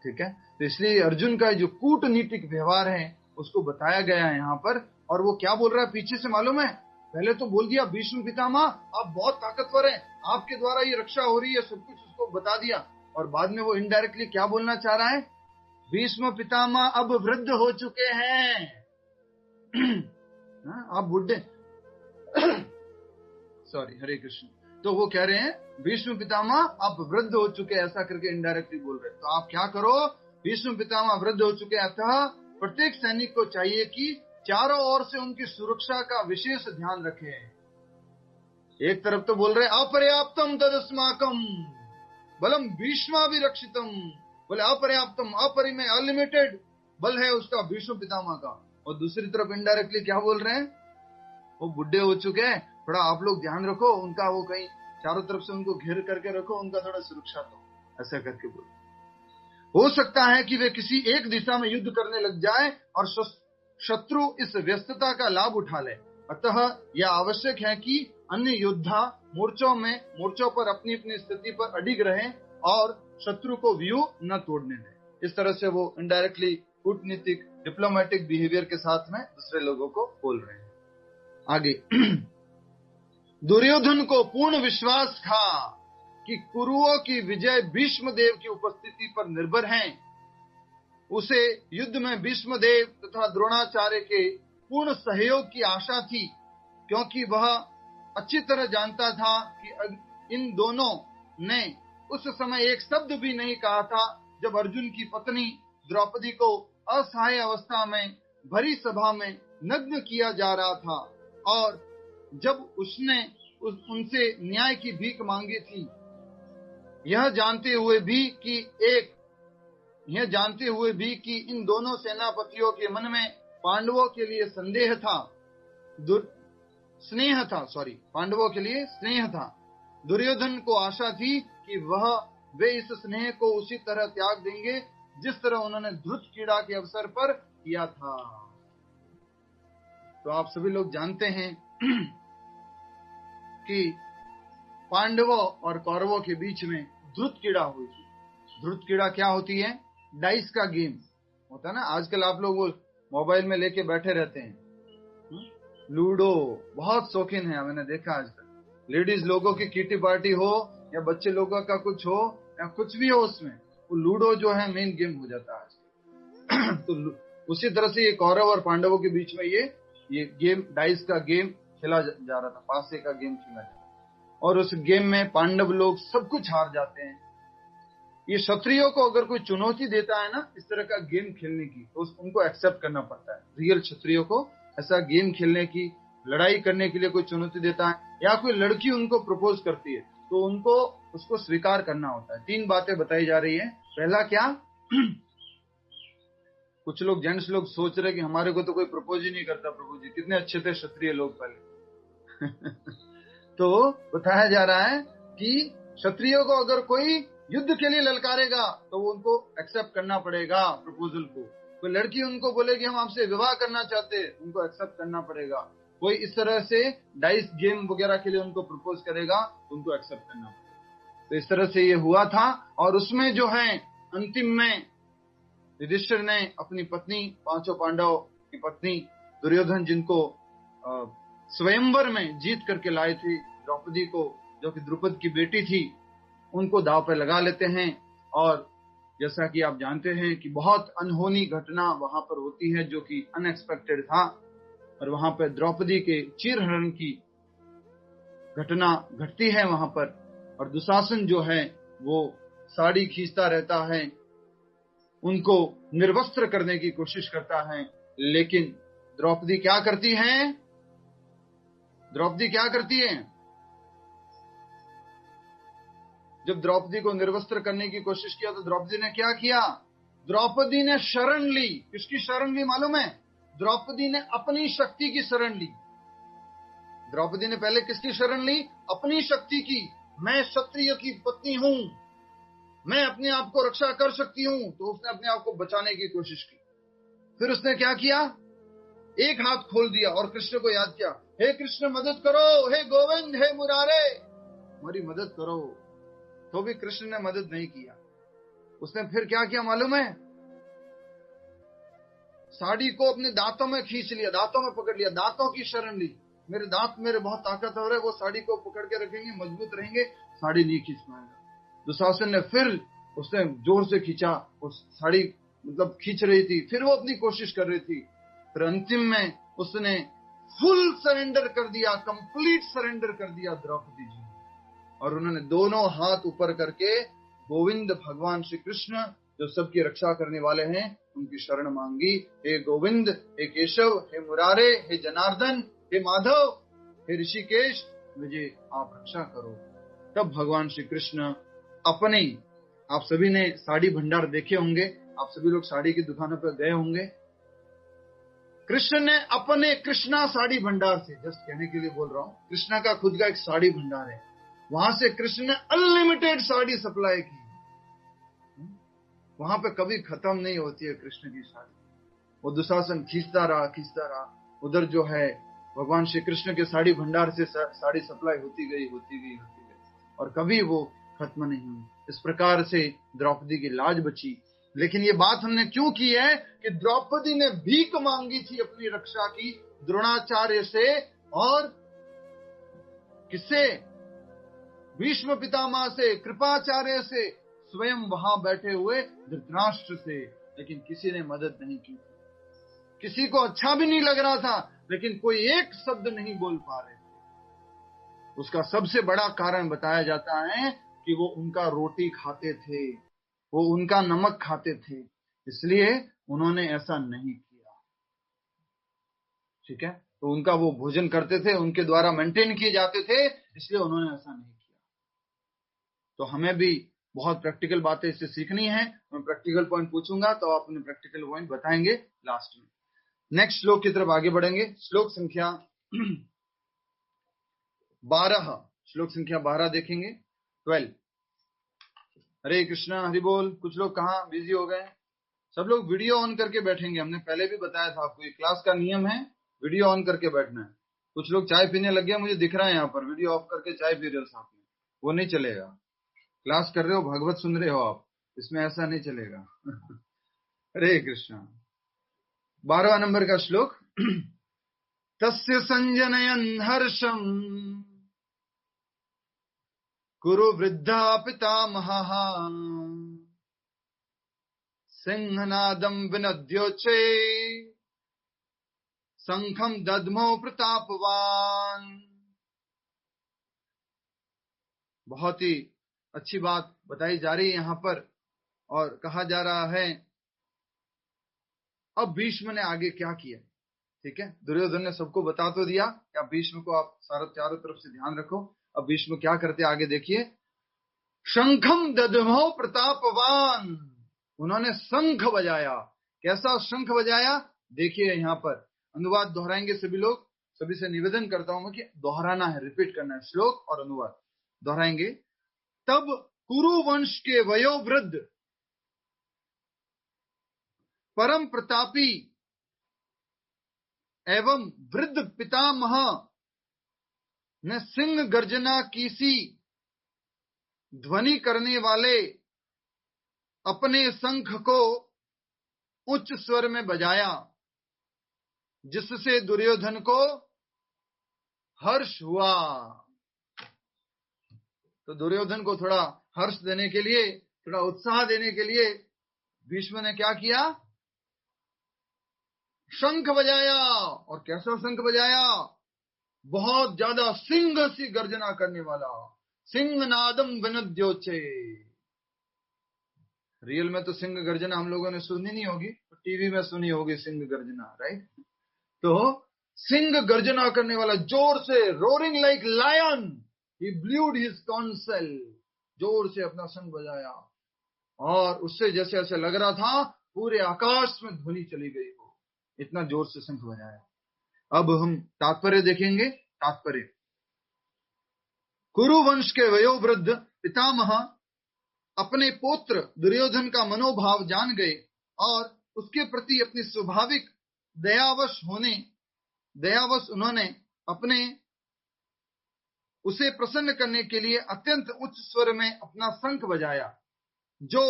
ठीक है। तो इसलिए अर्जुन का जो कूटनीतिक व्यवहार है उसको बताया गया है यहाँ पर। और वो क्या बोल रहा है पीछे से मालूम है, पहले तो बोल दिया भीष्म पितामह आप बहुत ताकतवर हैं, आपके द्वारा ये रक्षा हो रही है, सब कुछ उसको बता दिया। और बाद में वो इनडायरेक्टली क्या बोलना चाह रहा है, भीष्म पितामह अब वृद्ध हो चुके हैं, आप बुढ़े, सॉरी हरे कृष्ण। तो वो कह रहे हैं भीष्म पितामह आप वृद्ध हो चुके, ऐसा करके इनडायरेक्टली बोल रहे हैं। तो आप क्या करो, भीष्म पितामह वृद्ध हो चुके, अतः प्रत्येक सैनिक को चाहिए कि चारों ओर से उनकी सुरक्षा का विशेष ध्यान रखे। एक तरफ तो बोल रहे अपर्याप्तम तदस्माकम बलम भीष्माभिरक्षितम, बोले अपर्याप्तम, अपरिमेय, अनलिमिटेड बल है उसका भीष्म पितामह का। और दूसरी तरफ इनडायरेक्टली क्या बोल रहे हैं, वो बुढ़े हो चुके हैं, थोड़ा आप लोग ध्यान रखो उनका, वो कहीं चारों तरफ से उनको घेर करके रखो, उनका थोड़ा सुरक्षा दो, ऐसा करके बोल। हो सकता है कि वे किसी एक दिशा में युद्ध करने लग जाए और शत्रु इस व्यस्तता का लाभ उठा ले, अतः यह आवश्यक है कि अन्य योद्धा मोर्चों पर अपनी अपनी स्थिति पर अडिग रहें और शत्रु को व्यूह न तोड़ने दें। इस तरह से वो इनडायरेक्टली कूटनीतिक डिप्लोमेटिक बिहेवियर के साथ में दूसरे लोगों को बोल रहे हैं। आगे दुर्योधन को पूर्ण विश्वास था कि कुरुओं की विजय भीष्म देव की उपस्थिति पर निर्भर है। उसे युद्ध में भीष्म देव तथा द्रोणाचार्य के पूर्ण सहयोग की आशा थी, क्योंकि वह अच्छी तरह जानता था कि इन दोनों ने उस समय एक शब्द भी नहीं कहा था जब अर्जुन की पत्नी द्रौपदी को असहाय अवस्था में भरी सभा में नग्न किया जा रहा था, और जब उसने उनसे न्याय की भीख मांगी थी, यह जानते हुए भी कि इन दोनों सेनापतियों के मन में पांडवों के लिए स्नेह था। दुर्योधन को आशा थी कि वे इस स्नेह को उसी तरह त्याग देंगे जिस तरह उन्होंने धृत कीड़ा के अवसर पर किया था। तो आप सभी लोग जानते हैं कि पांडवों और कौरवों के बीच में धृत कीड़ा हुई थी। धृत कीड़ा क्या होती है? डाइस का गेम होता है ना। आजकल आप लोग वो मोबाइल में लेके बैठे रहते हैं, लूडो बहुत शौकीन है, मैंने देखा आजकल। लेडीज लोगों की किटी पार्टी हो या बच्चे लोगों का कुछ हो या कुछ भी हो, उसमें वो लूडो जो है मेन गेम हो जाता है आजकल। तो उसी तरह से ये कौरव और पांडवों के बीच में ये गेम, डाइस का गेम खेला जा रहा था, पासे का गेम खेला जा रहा था। और उस गेम में पांडव लोग सब कुछ हार जाते हैं। ये क्षत्रियों को अगर कोई चुनौती देता है ना इस तरह का गेम खेलने की, तो उनको एक्सेप्ट करना पड़ता है। रियल क्षत्रियों को ऐसा गेम खेलने की, लड़ाई करने के लिए कोई चुनौती देता है या कोई लड़की उनको प्रपोज करती है, तो उनको उसको स्वीकार करना होता है। 3 बातें बताई जा रही है। पहला क्या? कुछ लोग, जेंट्स लोग सोच रहे कि हमारे को तो कोई प्रपोज ही नहीं करता, प्रभु जी कितने अच्छे थे क्षत्रिय लोग पहले। तो बताया जा रहा है कि क्षत्रियों को अगर कोई युद्ध के लिए ललकारेगा तो वो उनको एक्सेप्ट करना पड़ेगा प्रपोजल को। कोई लड़की उनको बोलेगी हम आपसे विवाह करना चाहते हैं, उनको एक्सेप्ट करना पड़ेगा। कोई इस तरह से डाइस गेम वगैरह के लिए उनको प्रपोज करेगा तो उनको एक्सेप्ट करना पड़ेगा। तो इस तरह से ये हुआ था। और उसमें जो है अंतिम में युधिष्ठिर ने अपनी पत्नी, 5 पांडव की पत्नी दुर्योधन, जिनको स्वयंवर में जीत करके लाए थे, द्रौपदी को, जो कि द्रुपद की बेटी थी, उनको दांव पे लगा लेते हैं। और जैसा कि आप जानते हैं कि बहुत अनहोनी घटना वहां पर होती है जो कि अनएक्सपेक्टेड था। और वहां पर द्रौपदी के चीरहरण की घटना घटती है वहां पर। और दुशासन जो है वो साड़ी खींचता रहता है, उनको निर्वस्त्र करने की कोशिश करता है। लेकिन द्रौपदी क्या करती है? द्रौपदी क्या करती है? जब द्रौपदी को निर्वस्त्र करने की कोशिश किया तो द्रौपदी ने क्या किया? द्रौपदी ने शरण ली। किसकी शरण ली मालूम है? द्रौपदी ने अपनी शक्ति की शरण ली। द्रौपदी ने पहले किसकी शरण ली? अपनी शक्ति की। मैं क्षत्रिय की पत्नी हूं, मैं अपने आप को रक्षा कर सकती हूं। तो उसने अपने आप को बचाने की कोशिश की। फिर उसने क्या किया? एक हाथ खोल दिया और कृष्ण को याद किया, हे कृष्ण मदद करो, हे गोविंद, हे मुरारे, हमारी मदद करो। तो भी कृष्ण ने मदद नहीं किया। उसने फिर क्या किया मालूम है? साड़ी को अपने दांतों में खींच लिया, दांतों में पकड़ लिया, दांतों की शरण ली। मेरे दांत मेरे बहुत ताकतवर है, वो साड़ी को पकड़ के रखेंगे, मजबूत रहेंगे, साड़ी नहीं खींच पाएगा। दुशासन ने फिर उसने जोर से खींचा, उस साड़ी मतलब खींच रही थी, फिर वो अपनी कोशिश कर रही थी। फिर अंतिम में उसने फुल सरेंडर कर दिया, कंप्लीट सरेंडर कर दिया द्रौपदी जी। और उन्होंने दोनों हाथ ऊपर करके गोविंद भगवान श्री कृष्ण जो सबकी रक्षा करने वाले हैं उनकी शरण मांगी। हे गोविंद, हे केशव, हे मुरारे, हे जनार्दन, हे माधव, हे ऋषिकेश, मुझे आप रक्षा करो। तब भगवान श्री कृष्ण अपने, आप सभी ने साड़ी भंडार देखे होंगे, आप सभी लोग साड़ी की दुकानों पर गए होंगे। कृष्ण ने अपने कृष्णा साड़ी भंडार से, जस्ट कहने के लिए बोल रहा हूं, कृष्णा का खुद का एक साड़ी भंडार है, वहां से कृष्ण ने अनलिमिटेड साड़ी सप्लाई की। वहां पे कभी खत्म नहीं होती है कृष्ण की साड़ी। वो दुशासन खींचता रहा। उधर जो है भगवान श्री कृष्ण के साड़ी भंडार से साड़ी सप्लाई होती गई और कभी वो खत्म नहीं हुई। इस प्रकार से द्रौपदी की लाज बची। लेकिन ये बात हमने क्यों की है कि द्रौपदी ने भीख मांगी थी अपनी रक्षा की, द्रोणाचार्य से और किससे? भीष्म पितामह से, कृपाचार्य से, स्वयं वहां बैठे हुए धृतराष्ट्र से। लेकिन किसी ने मदद नहीं की। किसी को अच्छा भी नहीं लग रहा था, लेकिन कोई एक शब्द नहीं बोल पा रहे थे। उसका सबसे बड़ा कारण बताया जाता है कि वो उनका रोटी खाते थे, वो उनका नमक खाते थे, इसलिए उन्होंने ऐसा नहीं किया। ठीक है, तो उनका वो भोजन करते थे, उनके द्वारा मेंटेन किए जाते थे, इसलिए उन्होंने ऐसा नहीं किया। तो हमें भी बहुत प्रैक्टिकल बातें इससे सीखनी है। मैं प्रैक्टिकल पॉइंट पूछूंगा तो आप अपने प्रैक्टिकल पॉइंट बताएंगे लास्ट में। नेक्स्ट श्लोक की तरफ आगे बढ़ेंगे। श्लोक संख्या 12, श्लोक संख्या 12 देखेंगे। 12, हरे कृष्णा, हरि बोल। कुछ लोग कहाँ बिजी हो गए? सब लोग वीडियो ऑन करके बैठेंगे। हमने पहले भी बताया था आपको, ये क्लास का नियम है, वीडियो ऑन करके बैठना है। कुछ लोग चाय पीने लग गए, मुझे दिख रहा है यहाँ पर, वीडियो ऑफ करके चाय पी रहे हो साथ में, वो नहीं चलेगा। क्लास कर रहे हो, भागवत सुन रहे हो आप, इसमें ऐसा नहीं चलेगा। हरे कृष्णा। 12वां नंबर का श्लोक। तस्य संजनयन् हर्षम कुरु वृद्धा पितामहः सिंहनादं विनद्योचे शंखम दद्मो प्रतापवान। बहुत ही अच्छी बात बताई जा रही है यहाँ पर, और कहा जा रहा है अब भीष्म ने आगे क्या किया। ठीक है, दुर्योधन ने सबको बता तो दिया कि अब भीष्म को आप चारों तरफ से ध्यान रखो। अब भीष्म क्या करते आगे देखिए। शंखम दद्मो प्रतापवान, उन्होंने शंख बजाया। कैसा शंख बजाया देखिए यहाँ पर। अनुवाद दोहराएंगे सभी लोग, सभी से निवेदन करता हूं कि दोहराना है, रिपीट करना है, श्लोक और अनुवाद दोहराएंगे। तब कुरु वंश के वयोवृद्ध परम प्रतापी एवं वृद्ध पितामह ने सिंह गर्जना की सी ध्वनि करने वाले अपने शंख को उच्च स्वर में बजाया, जिससे दुर्योधन को हर्ष हुआ। तो दुर्योधन को थोड़ा हर्ष देने के लिए, थोड़ा उत्साह देने के लिए भीष्म ने क्या किया? शंख बजाया। और कैसा शंख बजाया? बहुत ज्यादा सिंह सी गर्जना करने वाला, सिंह नादम विनद्योचे। रियल में तो सिंह गर्जना हम लोगों ने सुनी नहीं होगी, टीवी में सुनी होगी सिंह गर्जना, राइट? तो सिंह गर्जना करने वाला, जोर से, रोरिंग लाइक लायन, ही ब्लूड हिज कॉन्सेल, जोर से अपना शंख बजाया, और उससे जैसे ऐसे लग रहा था पूरे आकाश में ध्वनि चली गई हो, इतना जोर से शंख बजाया। अब हम तात्पर्य देखेंगे। तात्पर्य, कुरु वंश के वयोवृद्ध पितामह अपने पुत्र दुर्योधन का मनोभाव जान गए और उसके प्रति अपनी स्वाभाविक दयावश उन्होंने अपने उसे प्रसन्न करने के लिए अत्यंत उच्च स्वर में अपना शंख बजाया, जो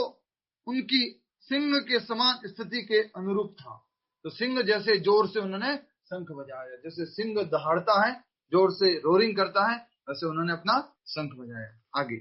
उनकी सिंह के समान स्थिति के अनुरूप था। तो सिंह जैसे जोर से उन्होंने शंख बजाया, जैसे सिंह दहाड़ता है, जोर से रोरिंग करता है, वैसे उन्होंने अपना शंख बजाया। आगे,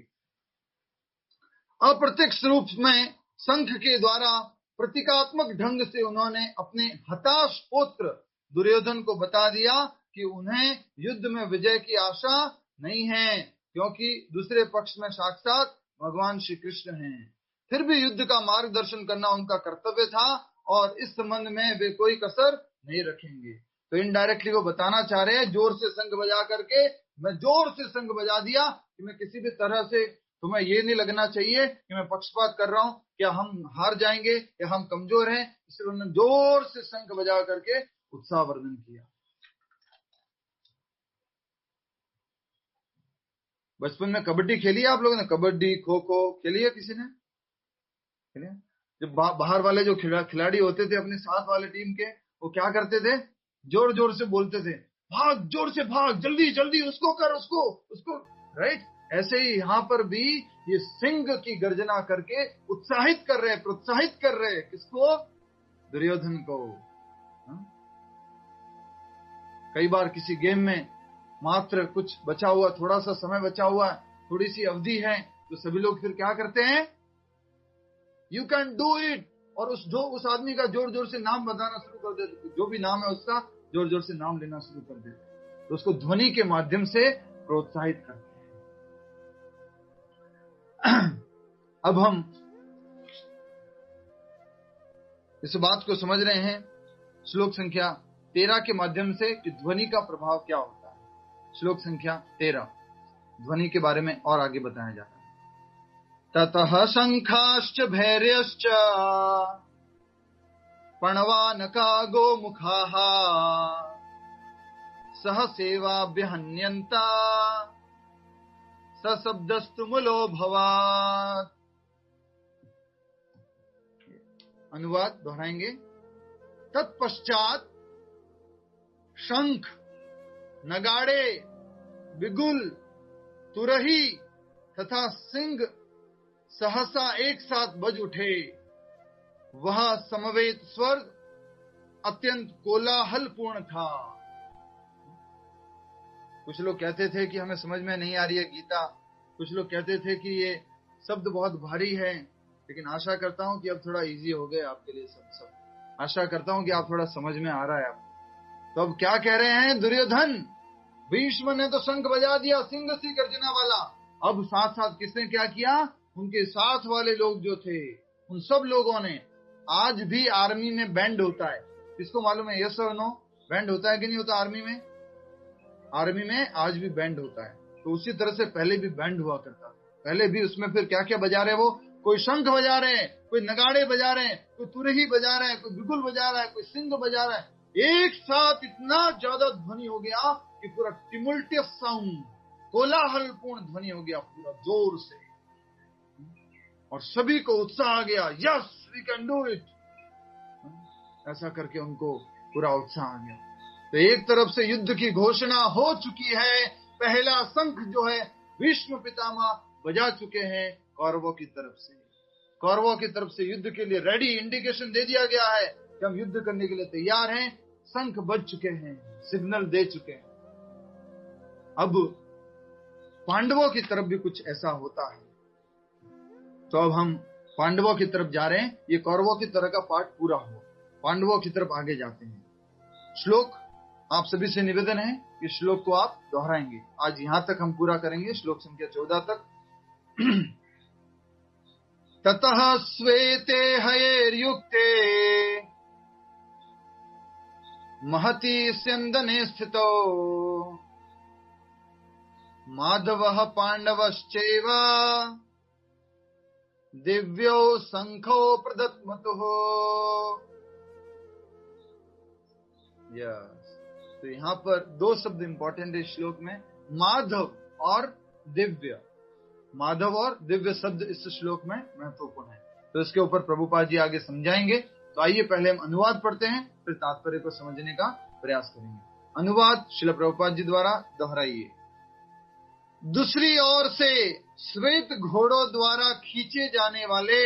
अप्रत्यक्ष रूप में शंख के द्वारा प्रतीकात्मक ढंग से उन्होंने अपने हताश पुत्र दुर्योधन को बता दिया कि उन्हें युद्ध में विजय की आशा नहीं है, क्योंकि दूसरे पक्ष में साक्षात भगवान श्री कृष्ण हैं। फिर भी युद्ध का मार्गदर्शन करना उनका कर्तव्य था और इस संबंध में वे कोई कसर नहीं रखेंगे। तो इनडायरेक्टली वो बताना चाह रहे हैं, जोर से शंख बजा करके, मैं जोर से शंख बजा दिया कि मैं किसी भी तरह से, तुम्हें ये नहीं लगना चाहिए कि मैं पक्षपात कर रहा हूं, क्या हम हार जाएंगे या हम कमजोर हैं, इसलिए उन्होंने जोर से शंख बजा करके उत्साहवर्धन किया। बचपन में कबड्डी खेली है आप लोगों ने? कबड्डी, खो खो खेली है किसी ने? खेली है? जब बाहर वाले जो खिलाड़ी होते थे अपने साथ वाले टीम के, वो क्या करते थे? जोर जोर से बोलते थे, भाग, जोर से भाग, जल्दी जल्दी, उसको कर, उसको, राइट? ऐसे ही यहाँ पर भी ये सिंह की गर्जना करके उत्साहित कर रहे, प्रोत्साहित कर रहे, किसको? दुर्योधन को। कई बार किसी गेम में मात्र कुछ बचा हुआ, थोड़ा सा समय बचा हुआ, थोड़ी सी अवधि है, तो सभी लोग फिर क्या करते हैं? यू कैन डू इट, और उस आदमी का जोर जोर से नाम बताना शुरू कर देते, जो भी नाम है उसका जोर जोर से नाम लेना शुरू कर देते, तो उसको ध्वनि के माध्यम से प्रोत्साहित करते हैं। अब हम इस बात को समझ रहे हैं श्लोक संख्या 13 के माध्यम से कि ध्वनि का प्रभाव क्या होता है। श्लोक संख्या 13 ध्वनि के बारे में और आगे बताया जा रहा है। ततः शंखाश्च भैर्यश्च पणवानका गोमुखाः सहसेवाभ्यहन्यन्ता सशब्दस्तु मूलो भवात्। अनुवाद दोहराएंगे। तत्पश्चात शंख, नगाड़े, बिगुल, तुरही तथा सिंह सहसा एक साथ बज उठे। वह समवेत स्वर्ग अत्यंत कोलाहलपूर्ण था। कुछ लोग कहते थे कि हमें समझ में नहीं आ रही है गीता, कुछ लोग कहते थे कि ये शब्द बहुत भारी है, लेकिन आशा करता हूं कि अब थोड़ा इजी हो गए आपके लिए सब। आशा करता हूं कि आप थोड़ा समझ में आ रहा है आप। तो अब क्या कह रहे हैं दुर्योधन? भीष्म ने तो शंख बजा दिया सिंह सी गर्जना वाला, अब साथ साथ किसने क्या किया? उनके साथ वाले लोग जो थे उन सब लोगों ने, आज भी आर्मी में बैंड होता है, किसको मालूम है? यस और नो? बैंड होता है कि नहीं होता आर्मी में? आर्मी में आज भी बैंड होता है। तो उसी तरह से पहले भी बैंड हुआ करता था। पहले भी उसमें फिर क्या क्या बजा रहे हैं वो? कोई शंख बजा रहे हैं, कोई नगाड़े बजा रहे हैं, कोई तुरही बजा रहे हैं, कोई बिगुल बजा रहा है, कोई सिंह बजा रहा है। एक साथ इतना ज्यादा ध्वनि हो गया कि पूरा टिमुल्टियस साउंड, कोलाहलपूर्ण ध्वनि हो गया पूरा जोर से, और सभी को उत्साह आ गया। Yes we can do it, ऐसा करके उनको पूरा उत्साह आ गया। तो एक तरफ से युद्ध की घोषणा हो चुकी है, पहला शंख जो है भीष्म पितामह बजा चुके हैं कौरवों की तरफ से। कौरवों की तरफ से युद्ध के लिए रेडी, इंडिकेशन दे दिया गया है कि हम युद्ध करने के लिए तैयार हैं। शंख बज चुके हैं, सिग्नल दे चुके हैं। अब पांडवों की तरफ भी कुछ ऐसा होता है। तो अब हम पांडवों की तरफ जा रहे हैं। ये कौरवों की तरह का पार्ट पूरा हुआ, पांडवों की तरफ आगे जाते हैं। श्लोक आप सभी से निवेदन है कि श्लोक को आप दोहराएंगे। आज यहां तक हम पूरा करेंगे, श्लोक संख्या 14 तक। ततः श्वेते हयेर्युक्ते महति स्यन्दने स्थितो माधवः पांडवश्चैव दिव्यो शंखो प्रदत्मतुः। यस, तो यहाँ पर दो शब्द इंपॉर्टेंट है श्लोक में, माधव और दिव्य। माधव और दिव्य शब्द इस श्लोक में महत्वपूर्ण है। तो इसके ऊपर प्रभुपाद जी आगे समझाएंगे। तो आइए पहले हम अनुवाद पढ़ते हैं, फिर तात्पर्य को समझने का प्रयास करेंगे। अनुवाद श्रील प्रभुपाद जी द्वारा दोहराइए। दूसरी ओर से श्वेत घोड़ों द्वारा खींचे जाने वाले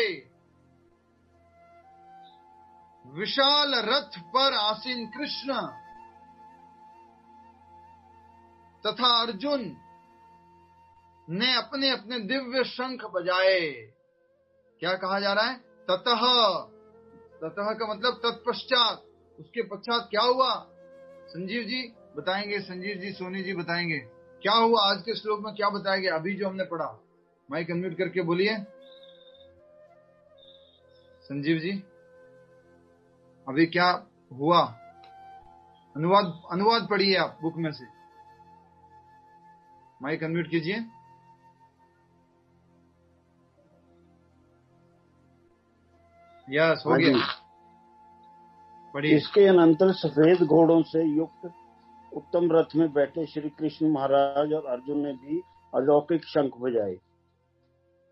विशाल रथ पर आसीन कृष्ण तथा अर्जुन ने अपने अपने दिव्य शंख बजाए। क्या कहा जा रहा है? ततः, ततः का मतलब तत्पश्चात, उसके पश्चात क्या हुआ? संजीव जी बताएंगे, संजीव जी, सोनी जी बताएंगे क्या हुआ आज के श्लोक में, क्या बताया गया अभी जो हमने पढ़ा। माइक अनम्यूट करके बोलिए संजीव जी, अभी क्या हुआ? अनुवाद पढ़िए आप बुक में से। माइक अनम्यूट कीजिए। यस, हो गया, पढ़िए।
इसके अनंतर सफेद घोड़ों से युक्त उत्तम रथ में बैठे श्री कृष्ण महाराज और अर्जुन ने भी अलौकिक शंख बजाए।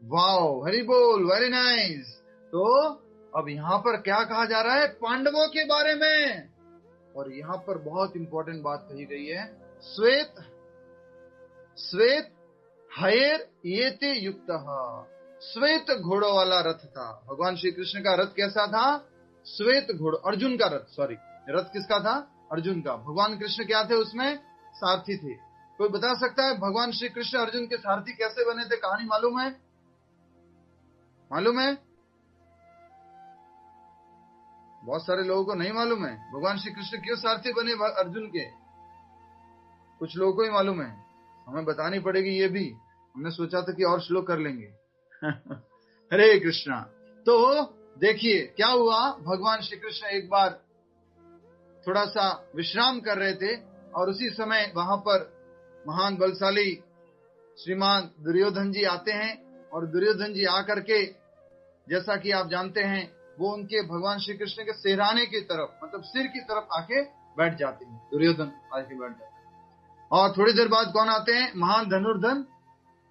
वाओ, हरि बोल, वेरी नाइस। तो अब यहाँ पर क्या कहा जा रहा है? पांडवों के बारे में। और यहाँ पर बहुत इंपॉर्टेंट बात कही गई है, श्वेत हयेर येते युक्तः। श्वेत घोड़ों वाला रथ था। भगवान श्री कृष्ण का रथ कैसा था? श्वेत घोड़ों, अर्जुन का रथ, सॉरी, रथ किसका था? अर्जुन का। भगवान कृष्ण क्या थे उसमें? सारथी थे। कोई बता सकता है भगवान श्री कृष्ण अर्जुन के सारथी कैसे बने थे? कहानी मालूम है? मालूम है? बहुत सारे लोगों को नहीं मालूम है भगवान श्री कृष्ण क्यों सारथी बने अर्जुन के। कुछ लोगों को ही मालूम है, हमें बतानी पड़ेगी ये भी। हमने सोचा था कि और श्लोक कर लेंगे। हरे कृष्णा। तो देखिए क्या हुआ, भगवान श्री कृष्ण एक बार थोड़ा सा विश्राम कर रहे थे और उसी समय वहां पर महान बलशाली श्रीमान दुर्योधन जी आते हैं। और दुर्योधन जी आकर के, जैसा कि आप जानते हैं, वो उनके भगवान श्री कृष्ण के सिरहाने की तरफ, मतलब सिर की तरफ आके बैठ जाते हैं। दुर्योधन आके बैठ जाते हैं और थोड़ी देर बाद कौन आते हैं? महान धनुर्धर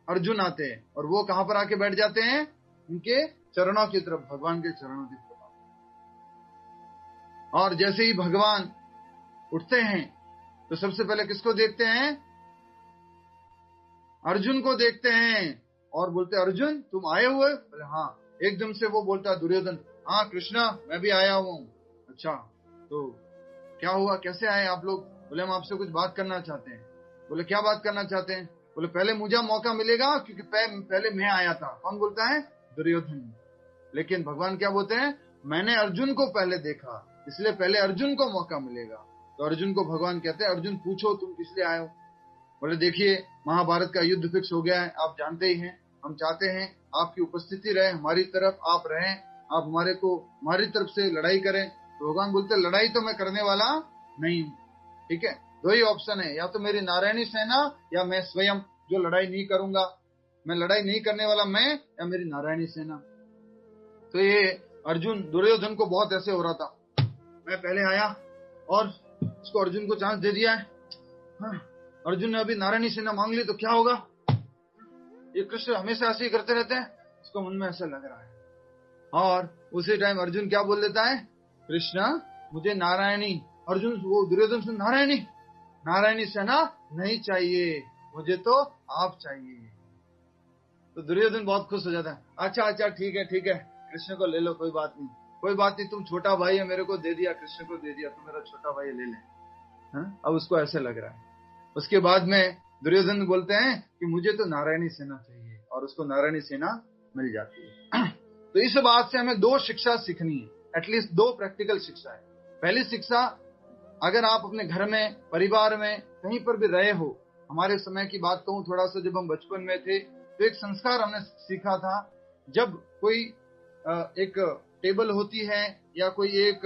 अर्जुन आते हैं। और वो कहां पर आके बैठ जाते हैं? उनके चरणों की तरफ, भगवान के चरणों की तरफ। और जैसे ही भगवान उठते हैं तो सबसे पहले किसको देखते हैं? अर्जुन को देखते हैं और बोलते, अर्जुन तुम आए हुए? बोले हाँ। एकदम से वो बोलता है दुर्योधन, हाँ कृष्णा मैं भी आया हूँ। अच्छा तो क्या हुआ, कैसे आए आप लोग? बोले हम आपसे कुछ बात करना चाहते हैं। बोले क्या बात करना चाहते हैं? बोले पहले मुझे मौका मिलेगा क्योंकि पहले मैं आया था। कौन बोलता है? दुर्योधन। लेकिन भगवान क्या बोलते हैं? मैंने अर्जुन को पहले देखा इसलिए पहले अर्जुन को मौका मिलेगा। तो अर्जुन को भगवान कहते हैं, अर्जुन पूछो तुम किस लिए आए हो? बोले देखिए महाभारत का युद्ध फिक्स हो गया है, आप जानते ही हैं। हम चाहते हैं आपकी उपस्थिति रहे, हमारी तरफ आप रहें, आप हमारी तरफ से लड़ाई करें। तो भगवान बोलते लड़ाई तो मैं करने वाला नहीं हूँ। ठीक है, दो ही ऑप्शन है, या तो मेरी नारायणी सेना या मैं स्वयं जो लड़ाई नहीं करूंगा। मैं लड़ाई नहीं करने वाला मैं या मेरी नारायणी सेना। तो ये अर्जुन दुर्योधन को बहुत ऐसे हो रहा था, मैं पहले आया और इसको अर्जुन को चांस दे दिया है। हाँ, अर्जुन ने अभी नारायणी सेना मांग ली तो क्या होगा? ये कृष्ण हमेशा ऐसे ही करते रहते हैं, इसको मन में ऐसा लग रहा है। और उसी टाइम अर्जुन क्या बोल देता है? कृष्णा मुझे नारायणी, अर्जुन वो दुर्योधन से नारायणी सेना नहीं चाहिए, मुझे तो आप चाहिए। तो दुर्योधन बहुत खुश हो जाता है, अच्छा ठीक है कृष्ण को ले लो, कोई बात नहीं, तुम छोटा भाई है, मेरे को दे दिया, कृष्ण को दे दिया, तुम मेरा छोटा भाई ले ले। अब उसको ऐसे लग रहा है। उसके बाद में दुर्योधन बोलते हैं कि मुझे तो नारायणी सेना चाहिए, और उसको नारायणी सेना मिल जाती है। तो इस बात से हमें दो शिक्षा सीखनी है, एटलीस्ट दो प्रैक्टिकल शिक्षा है। पहली शिक्षा, अगर आप अपने घर में, परिवार में, कहीं पर भी रहे हो, हमारे समय की बात कहूं, थोड़ा सा जब हम बचपन में थे तो एक संस्कार हमने सीखा था। जब कोई एक टेबल होती है या कोई एक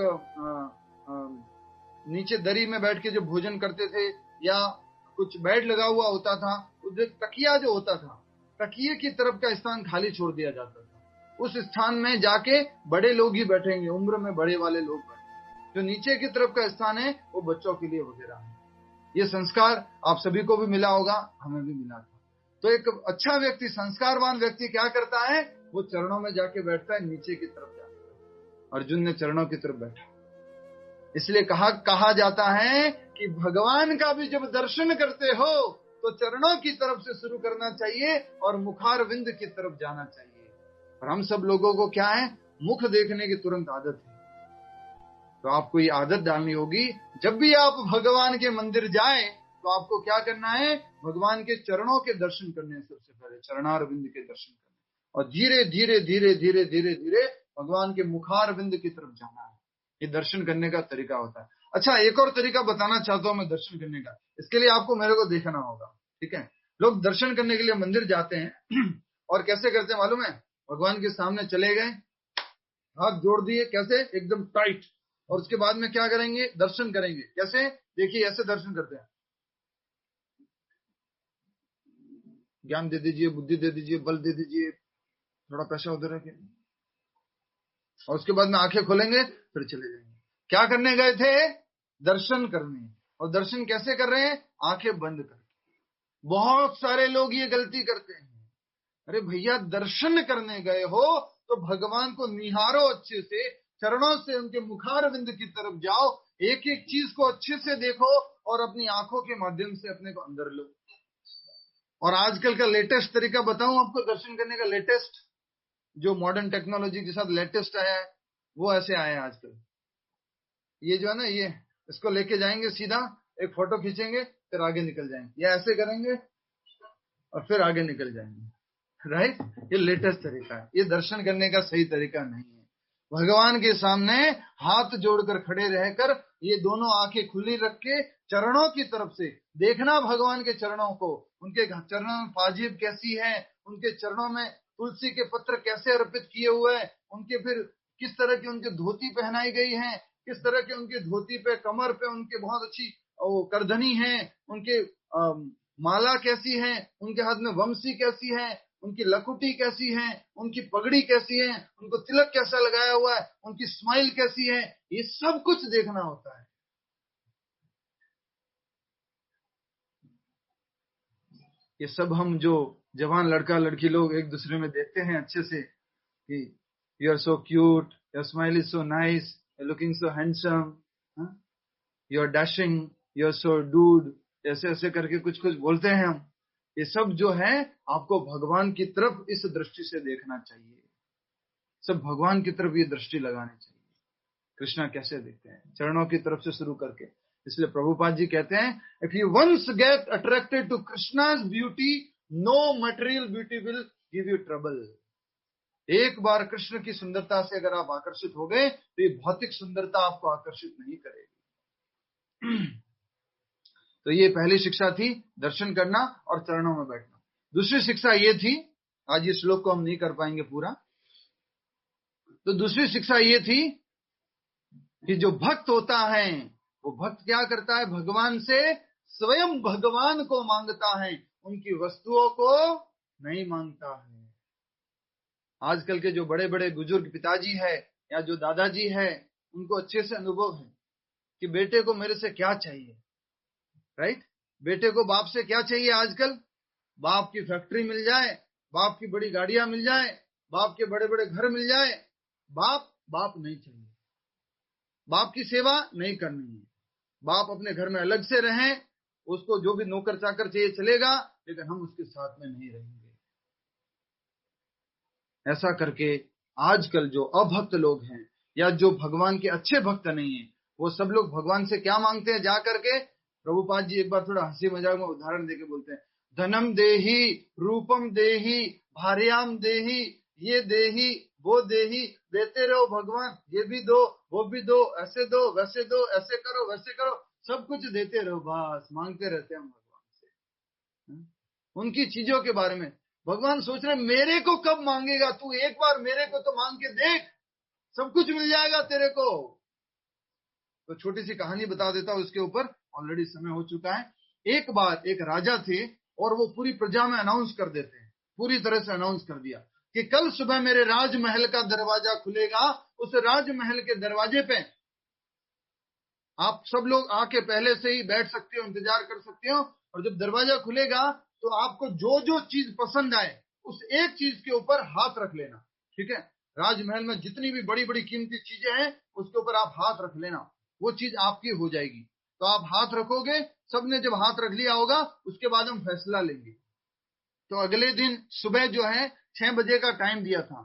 नीचे दरी में बैठ के जो भोजन करते थे या कुछ बेड लगा हुआ होता था, उस तकिया जो होता था, तकिए की तरफ का स्थान खाली छोड़ दिया जाता था। उस स्थान में जाके बड़े लोग ही बैठेंगे, उम्र में बड़े वाले लोग बैठेंगे। जो नीचे की तरफ का स्थान है वो बच्चों के लिए वगैरह है। ये संस्कार आप सभी को भी मिला होगा, हमें भी मिला था। तो एक अच्छा व्यक्ति, संस्कारवान व्यक्ति क्या करता है? वो चरणों में जाके बैठता है, नीचे की तरफ जाके। अर्जुन ने चरणों की तरफ बैठा, इसलिए कहा जाता है कि भगवान का भी जब दर्शन करते हो तो चरणों की तरफ से शुरू करना चाहिए और मुखार विंद की तरफ जाना चाहिए। और हम सब लोगों को क्या है? मुख देखने की तुरंत आदत है। तो आपको ये आदत डालनी होगी, जब भी आप भगवान के मंदिर जाएं तो आपको क्या करना है? भगवान के चरणों के दर्शन करने हैं, सबसे पहले चरणार विंद के दर्शन करने, और धीरे धीरे धीरे धीरे धीरे धीरे भगवान के मुखार विंद की तरफ जाना है। ये दर्शन करने का तरीका होता है। अच्छा, एक और तरीका बताना चाहता हूं मैं दर्शन करने का। इसके लिए आपको मेरे को देखना होगा। ठीक है, लोग दर्शन करने के लिए मंदिर जाते हैं और कैसे करते हैं मालूम है? भगवान के सामने चले गए, हाथ जोड़ दिए, कैसे? एकदम टाइट। और उसके बाद में क्या करेंगे? दर्शन करेंगे। कैसे? देखिए, ऐसे दर्शन करते हैं, ज्ञान दे दीजिए, बुद्धि दे दीजिए, बल दे दीजिए, थोड़ा पैसा उधर रखिए, और उसके बाद में आंखें खोलेंगे, फिर चले जाएंगे। क्या करने गए थे? दर्शन करने। और दर्शन कैसे कर रहे हैं? आंखें बंद करके। बहुत सारे लोग ये गलती करते हैं। अरे भैया, दर्शन करने गए हो तो भगवान को निहारो अच्छे से, चरणों से उनके मुखार विंद की तरफ जाओ, एक एक चीज को अच्छे से देखो और अपनी आंखों के माध्यम से अपने को अंदर लो। और आजकल का लेटेस्ट तरीका बताऊं आपको दर्शन करने का, लेटेस्ट जो मॉडर्न टेक्नोलॉजी के साथ लेटेस्ट आया है, वो ऐसे आया है आजकल। ये जो है ना, ये इसको लेके जाएंगे, सीधा एक फोटो खींचेंगे, फिर आगे निकल जाएंगे, या ऐसे करेंगे और फिर आगे निकल जाएंगे। राइट? ये लेटेस्ट तरीका है, ये दर्शन करने का सही तरीका नहीं है। भगवान के सामने हाथ जोड़कर खड़े रहकर, ये दोनों आंखें खुली रख के चरणों की तरफ से देखना, भगवान के चरणों को, उनके चरणों में पाजीब कैसी है, उनके चरणों में तुलसी के पत्र कैसे अर्पित किए हुए हैं, उनके फिर किस तरह की उनकी धोती पहनाई गई है, किस तरह के उनकी धोती पे, कमर पे उनके बहुत अच्छी करधनी है, उनके माला कैसी है, उनके हाथ में वंशी कैसी है, उनकी लकुटी कैसी है, उनकी पगड़ी कैसी है, उनको तिलक कैसा लगाया हुआ है, उनकी स्माइल कैसी है, ये सब कुछ देखना होता है। ये सब हम जो जवान लड़का लड़की लोग एक दूसरे में देखते हैं अच्छे से कि you are so cute, your smile is so nice, looking so handsome, you are dashing, you are so dude, ऐसे ऐसे करके कुछ कुछ बोलते हैं हम। ये सब जो है आपको भगवान की तरफ इस दृष्टि से देखना चाहिए, सब भगवान की तरफ ये दृष्टि लगानी चाहिए। कृष्णा कैसे देखते हैं, चरणों की तरफ से शुरू करके। इसलिए प्रभुपाद जी कहते हैं, if you once get attracted to Krishna's beauty, no material beauty will give you trouble. एक बार कृष्ण की सुंदरता से अगर आप आकर्षित हो गए तो ये भौतिक सुंदरता आपको आकर्षित नहीं करेगी। तो ये पहली शिक्षा थी, दर्शन करना और चरणों में बैठना। दूसरी शिक्षा ये थी, आज ये श्लोक को हम नहीं कर पाएंगे पूरा, तो दूसरी शिक्षा ये थी कि जो भक्त होता है वो भक्त क्या करता है, भगवान से स्वयं भगवान को मांगता है, उनकी वस्तुओं को नहीं मांगता है। आजकल के जो बड़े बड़े बुजुर्ग पिताजी है या जो दादाजी है, उनको अच्छे से अनुभव है कि बेटे को मेरे से क्या चाहिए, राइट। बेटे को बाप से क्या चाहिए आजकल, बाप की फैक्ट्री मिल जाए, बाप की बड़ी गाड़ियां मिल जाए, बाप के बड़े बड़े घर मिल जाए, बाप नहीं चाहिए, बाप की सेवा नहीं करनी है, बाप अपने घर में अलग से रहें, उसको जो भी नौकर चाकर चाहिए चलेगा, लेकिन हम उसके साथ में नहीं रहेंगे। ऐसा करके आजकल जो अभक्त लोग हैं या जो भगवान के अच्छे भक्त नहीं है, वो सब लोग भगवान से क्या मांगते हैं, जा करके प्रभुपाद जी एक बार थोड़ा हंसी मजाक में उदाहरण देके बोलते हैं, धनम देही, रूपम देही, भार्याम देही, ये देही, वो देही, देते रहो भगवान, ये भी दो, वो भी दो, ऐसे दो, वैसे दो, ऐसे करो, वैसे करो, सब कुछ देते रहो, बस मांगते रहते हैं हम भगवान से। उनकी चीजों के बारे में भगवान सोच रहे मेरे को कब मांगेगा तू, एक बार मेरे को तो मांग के देख, सब कुछ मिल जाएगा तेरे को। तो छोटी सी कहानी बता देता हूं उसके ऊपर, ऑलरेडी समय हो चुका है। एक बार एक राजा थे और वो पूरी प्रजा में अनाउंस कर देते हैं, पूरी तरह से अनाउंस कर दिया कि कल सुबह मेरे राजमहल का दरवाजा खुलेगा, उस राजमहल के दरवाजे पे आप सब लोग आके पहले से ही बैठ सकते हो, इंतजार कर सकते हो, और जब दरवाजा खुलेगा तो आपको जो जो चीज पसंद आए उस एक चीज के ऊपर हाथ रख लेना, ठीक है। राजमहल में जितनी भी बड़ी बड़ी कीमती चीजें हैं उसके ऊपर आप हाथ रख लेना, वो चीज आपकी हो जाएगी। तो आप हाथ रखोगे, सबने जब हाथ रख लिया होगा उसके बाद हम फैसला लेंगे। तो अगले दिन सुबह जो है 6 बजे का टाइम दिया था,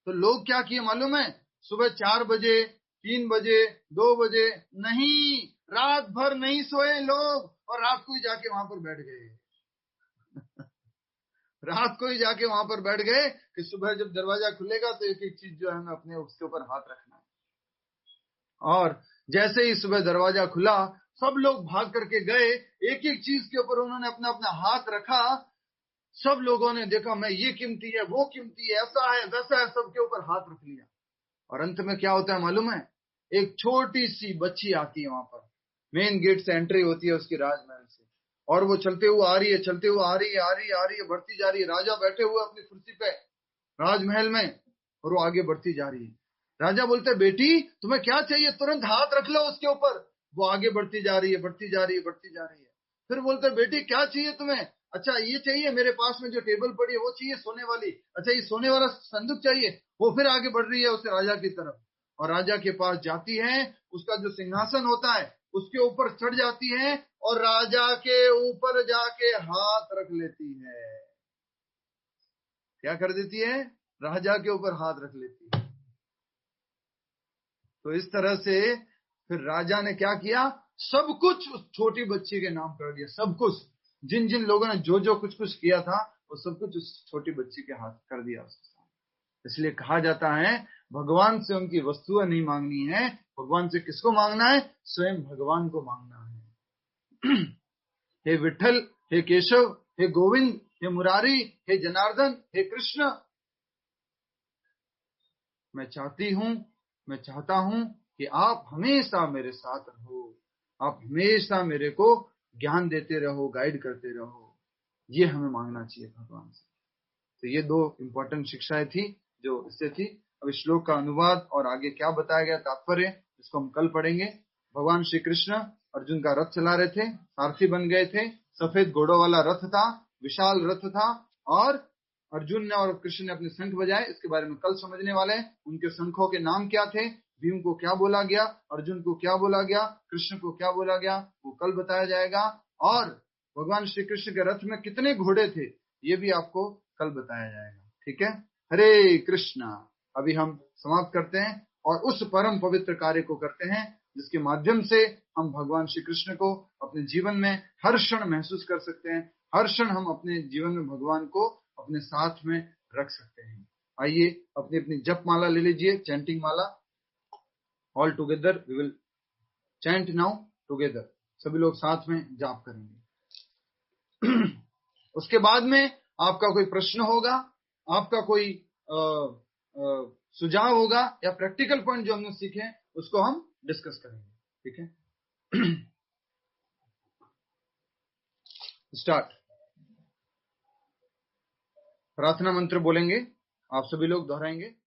तो लोग क्या किए मालूम है, सुबह 4 बजे, 3 बजे, 2 बजे, नहीं, रात भर नहीं सोए लोग और रात को ही जाके वहां पर बैठ गए। रात को ही जाके वहां पर बैठ गए कि सुबह जब दरवाजा खुलेगा तो एक एक चीज जो है हमें अपने उसके ऊपर हाथ रखना है। और जैसे ही सुबह दरवाजा खुला, सब लोग भाग करके गए, एक एक चीज के ऊपर उन्होंने अपना अपना हाथ रखा। सब लोगों ने देखा मैं ये कीमती है, वो कीमती है, ऐसा है वैसा है, सबके ऊपर हाथ रख लिया। और अंत में क्या होता है मालूम है, एक छोटी सी बच्ची आती है वहां पर, मेन गेट से एंट्री होती है उसकी राजमहल से, और वो चलते हुए आ रही है, चलते हुए आ रही है, आ रही है, आ रही है, बढ़ती जा रही है। राजा बैठे हुए अपनी कुर्सी पे राजमहल में, और वो आगे बढ़ती जा रही है। राजा बोलते हैं बेटी तुम्हें क्या चाहिए, तुरंत हाथ रख लो उसके ऊपर। वो आगे बढ़ती जा रही है, बढ़ती जा रही है, बढ़ती जा रही है। फिर बोलते हैं बेटी क्या चाहिए तुम्हें, अच्छा ये चाहिए, मेरे पास में जो टेबल पड़ी है वो चाहिए सोने वाली, अच्छा ये सोने वाला संदूक चाहिए। वो फिर आगे बढ़ रही है उस राजा की तरफ, और राजा के पास जाती है, उसका जो सिंहासन होता है उसके ऊपर चढ़ जाती है और राजा के ऊपर जाके हाथ रख लेती है। क्या कर देती है, राजा के ऊपर हाथ रख लेती है। तो इस तरह से फिर राजा ने क्या किया, सब कुछ उस छोटी बच्ची के नाम कर दिया, सब कुछ, जिन जिन लोगों ने जो जो कुछ कुछ किया था वो सब कुछ उस छोटी बच्ची के हाथ कर दिया उसके साथ। इसलिए कहा जाता है भगवान से उनकी वस्तुएं नहीं मांगनी है, भगवान से किसको मांगना है, स्वयं भगवान को मांगना है। हे विठल, हे केशव, हे गोविंद, हे मुरारी, हे जनार्दन, हे कृष्ण, मैं चाहता हूं कि आप हमेशा मेरे साथ रहो, आप हमेशा मेरे को ज्ञान देते रहो, गाइड करते रहो। ये हमें मांगना चाहिए भगवान से। तो ये 2 इंपॉर्टेंट शिक्षाएं थी जो इससे थी। अब इस श्लोक का अनुवाद और आगे क्या बताया गया तात्पर्य, इसको हम कल पढ़ेंगे। भगवान श्री कृष्ण अर्जुन का रथ चला रहे थे, सारथी बन गए थे। सफेद घोड़ों वाला रथ था, विशाल रथ था, और अर्जुन ने और कृष्ण ने अपने शंख बजाए। इसके बारे में कल समझने वाले हैं। उनके शंखों के नाम क्या थे, भीम को क्या बोला गया, अर्जुन को क्या बोला गया, कृष्ण को क्या बोला गया, वो कल बताया जाएगा। और भगवान श्री कृष्ण के रथ में कितने घोड़े थे, ये भी आपको कल बताया जाएगा। ठीक है, हरे कृष्णा। अभी हम समाप्त करते हैं और उस परम पवित्र कार्य को करते हैं जिसके माध्यम से हम भगवान श्री कृष्ण को अपने जीवन में हर क्षण महसूस कर सकते हैं, हर क्षण हम अपने जीवन में भगवान को अपने साथ में रख सकते हैं। आइए अपनी अपनी जप माला ले लीजिए, चैंटिंग माला। All together we will chant now together. सभी लोग साथ में जाप करेंगे। उसके बाद में आपका कोई प्रश्न होगा, आपका कोई सुझाव होगा या प्रैक्टिकल पॉइंट जो हमने सीखे उसको हम डिस्कस करेंगे। ठीक है, स्टार्ट। प्रार्थना मंत्र बोलेंगे, आप सभी लोग दोहराएंगे।